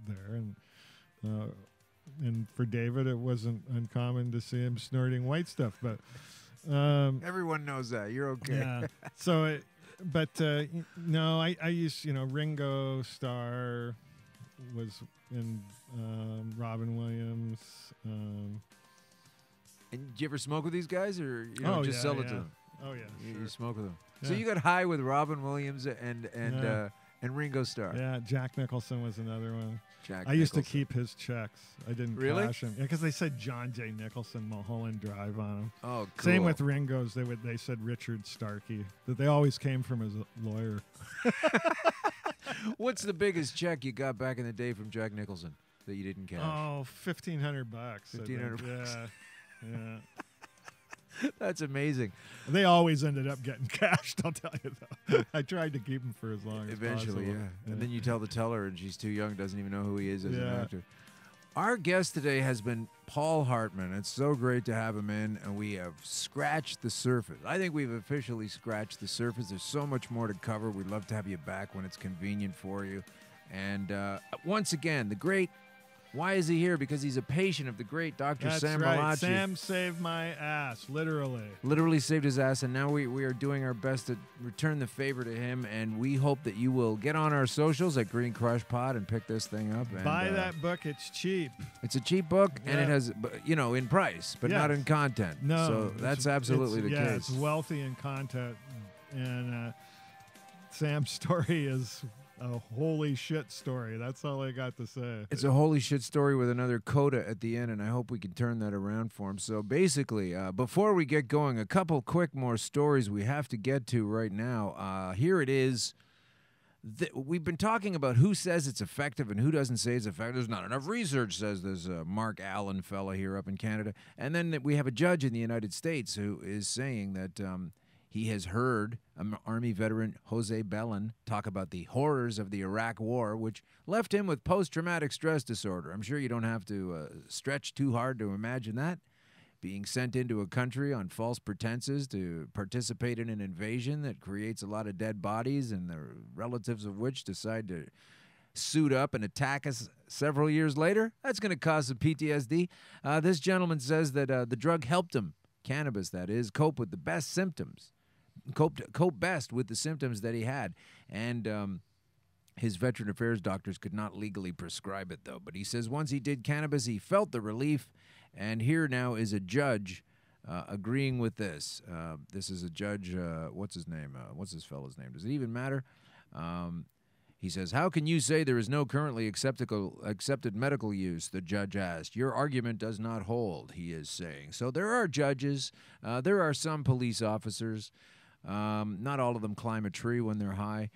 there. And for David, it wasn't uncommon to see him snorting white stuff. But everyone knows that. You're okay. Yeah. So, no, I used, you know, Ringo Starr was in Robin Williams. And did you ever smoke with these guys, or you know, just sell it to them? Oh yeah, you smoke with them. Yeah. So you got high with Robin Williams and Ringo Starr. Yeah, Jack Nicholson was another one. Jack I used to Nicholson. keep his checks. I didn't cash him. Yeah, because they said John J. Nicholson, Mulholland Drive on them. Oh, cool. Same with Ringo's. They said Richard Starkey. That they always came from his lawyer. What's the biggest check you got back in the day from Jack Nicholson that you didn't cash? Oh, $1,500. $1,500. Yeah, yeah. That's amazing. They always ended up getting cashed, I'll tell you though. I tried to keep them for as long as possible. Eventually, yeah. And then you tell the teller and she's too young, doesn't even know who he is as an actor. Our guest today has been Paul Hartman. It's so great to have him in, and we have scratched the surface. I think we've officially scratched the surface. There's so much more to cover. We'd love to have you back when it's convenient for you. And once again, the great... Why is he here? Because he's a patient of the great Dr. Sam right. Malachi. Sam saved my ass, literally. Literally saved his ass, and now we are doing our best to return the favor to him, and we hope that you will get on our socials at Green Crush Pod and pick this thing up. And, buy that book. It's cheap. It's a cheap book, and it has, you know, in price, but not in content. No. So that's absolutely the case. Yeah, it's wealthy in content, and Sam's story is... a holy shit story. That's all I got to say. It's a holy shit story with another coda at the end, and I hope we can turn that around for him. So basically, before we get going, a couple quick more stories we have to get to right now. Here it is. We've been talking about who says it's effective and who doesn't say it's effective. There's not enough research, says this Mark Allen fella here up in Canada. And then we have a judge in the United States who is saying that he has heard Army veteran Jose Bellin talk about the horrors of the Iraq War, which left him with post-traumatic stress disorder. I'm sure you don't have to stretch too hard to imagine that. Being sent into a country on false pretenses to participate in an invasion that creates a lot of dead bodies and the relatives of which decide to suit up and attack us several years later, that's going to cause some PTSD. This gentleman says that the drug helped him, cannabis that is, cope with the best symptoms. Cope best with the symptoms that he had. And his Veteran Affairs doctors could not legally prescribe it, though. But he says once he did cannabis, he felt the relief. And here now is a judge agreeing with this. This is a judge, what's his name? What's this fellow's name? Does it even matter? He says, how can you say there is no currently accepted medical use, the judge asked. Your argument does not hold, he is saying. So there are judges. There are some police officers. Not all of them climb a tree when they're high.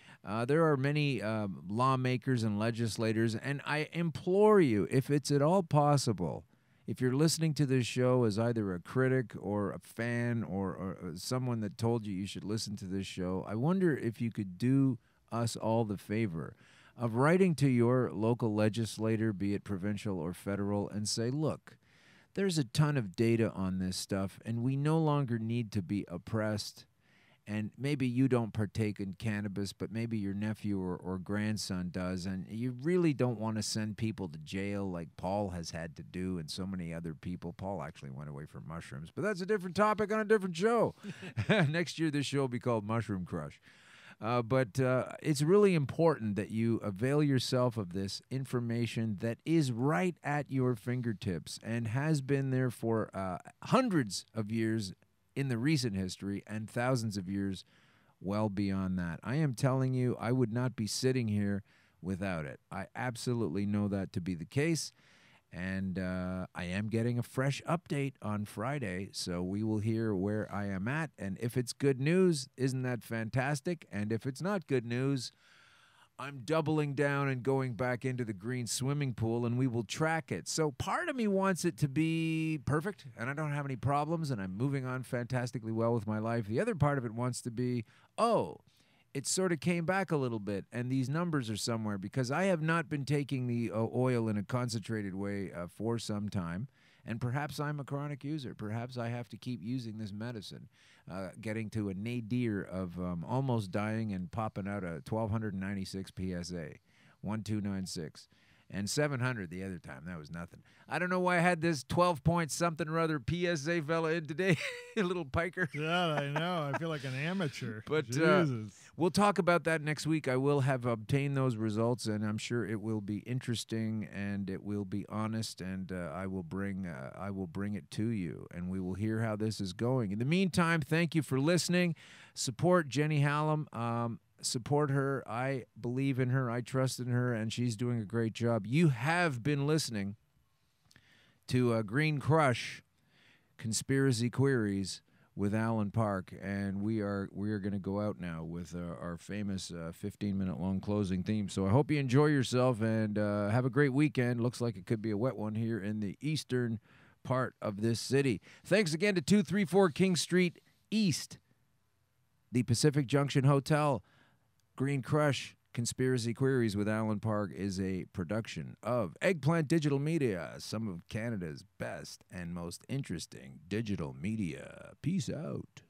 There are many lawmakers and legislators, and I implore you, if it's at all possible, if you're listening to this show as either a critic or a fan or someone that told you should listen to this show, I wonder if you could do us all the favor of writing to your local legislator, be it provincial or federal, and say, look, there's a ton of data on this stuff, and we no longer need to be oppressed. And maybe you don't partake in cannabis, but maybe your nephew or grandson does, and you really don't want to send people to jail like Paul has had to do and so many other people. Paul actually went away for mushrooms, but that's a different topic on a different show. Next year, this show will be called Mushroom Crush. But it's really important that you avail yourself of this information that is right at your fingertips and has been there for hundreds of years in the recent history and thousands of years well beyond that. I am telling you, I would not be sitting here without it. I absolutely know that to be the case. And I am getting a fresh update on Friday, so we will hear where I am at. And if it's good news, isn't that fantastic? And if it's not good news, I'm doubling down and going back into the green swimming pool, and we will track it. So part of me wants it to be perfect, and I don't have any problems, and I'm moving on fantastically well with my life. The other part of it wants to be, oh, it sort of came back a little bit, and these numbers are somewhere, because I have not been taking the oil in a concentrated way for some time, And perhaps I'm a chronic user. Perhaps I have to keep using this medicine, getting to a nadir of almost dying and popping out a 1,296 PSA, 1296. And 700 the other time. That was nothing. I don't know why I had this 12-point something or other PSA fella in today. A little piker. Yeah, I know. I feel like an amateur. But Jesus. We'll talk about that next week. I will have obtained those results, and I'm sure it will be interesting and it will be honest, and I will bring it to you, and we will hear how this is going. In the meantime, thank you for listening. Support Jenny Hallam. Support her. I believe in her. I trust in her, and she's doing a great job. You have been listening to Green Crush Conspiracy Queries with Alan Park, and we are going to go out now with our famous 15-minute long closing theme. So I hope you enjoy yourself and have a great weekend. Looks like it could be a wet one here in the eastern part of this city. Thanks again to 234 King Street East, the Pacific Junction Hotel. Green Crush Conspiracy Queries with Alan Park is a production of Eggplant Digital Media, some of Canada's best and most interesting digital media. Peace out.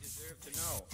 Deserve to know.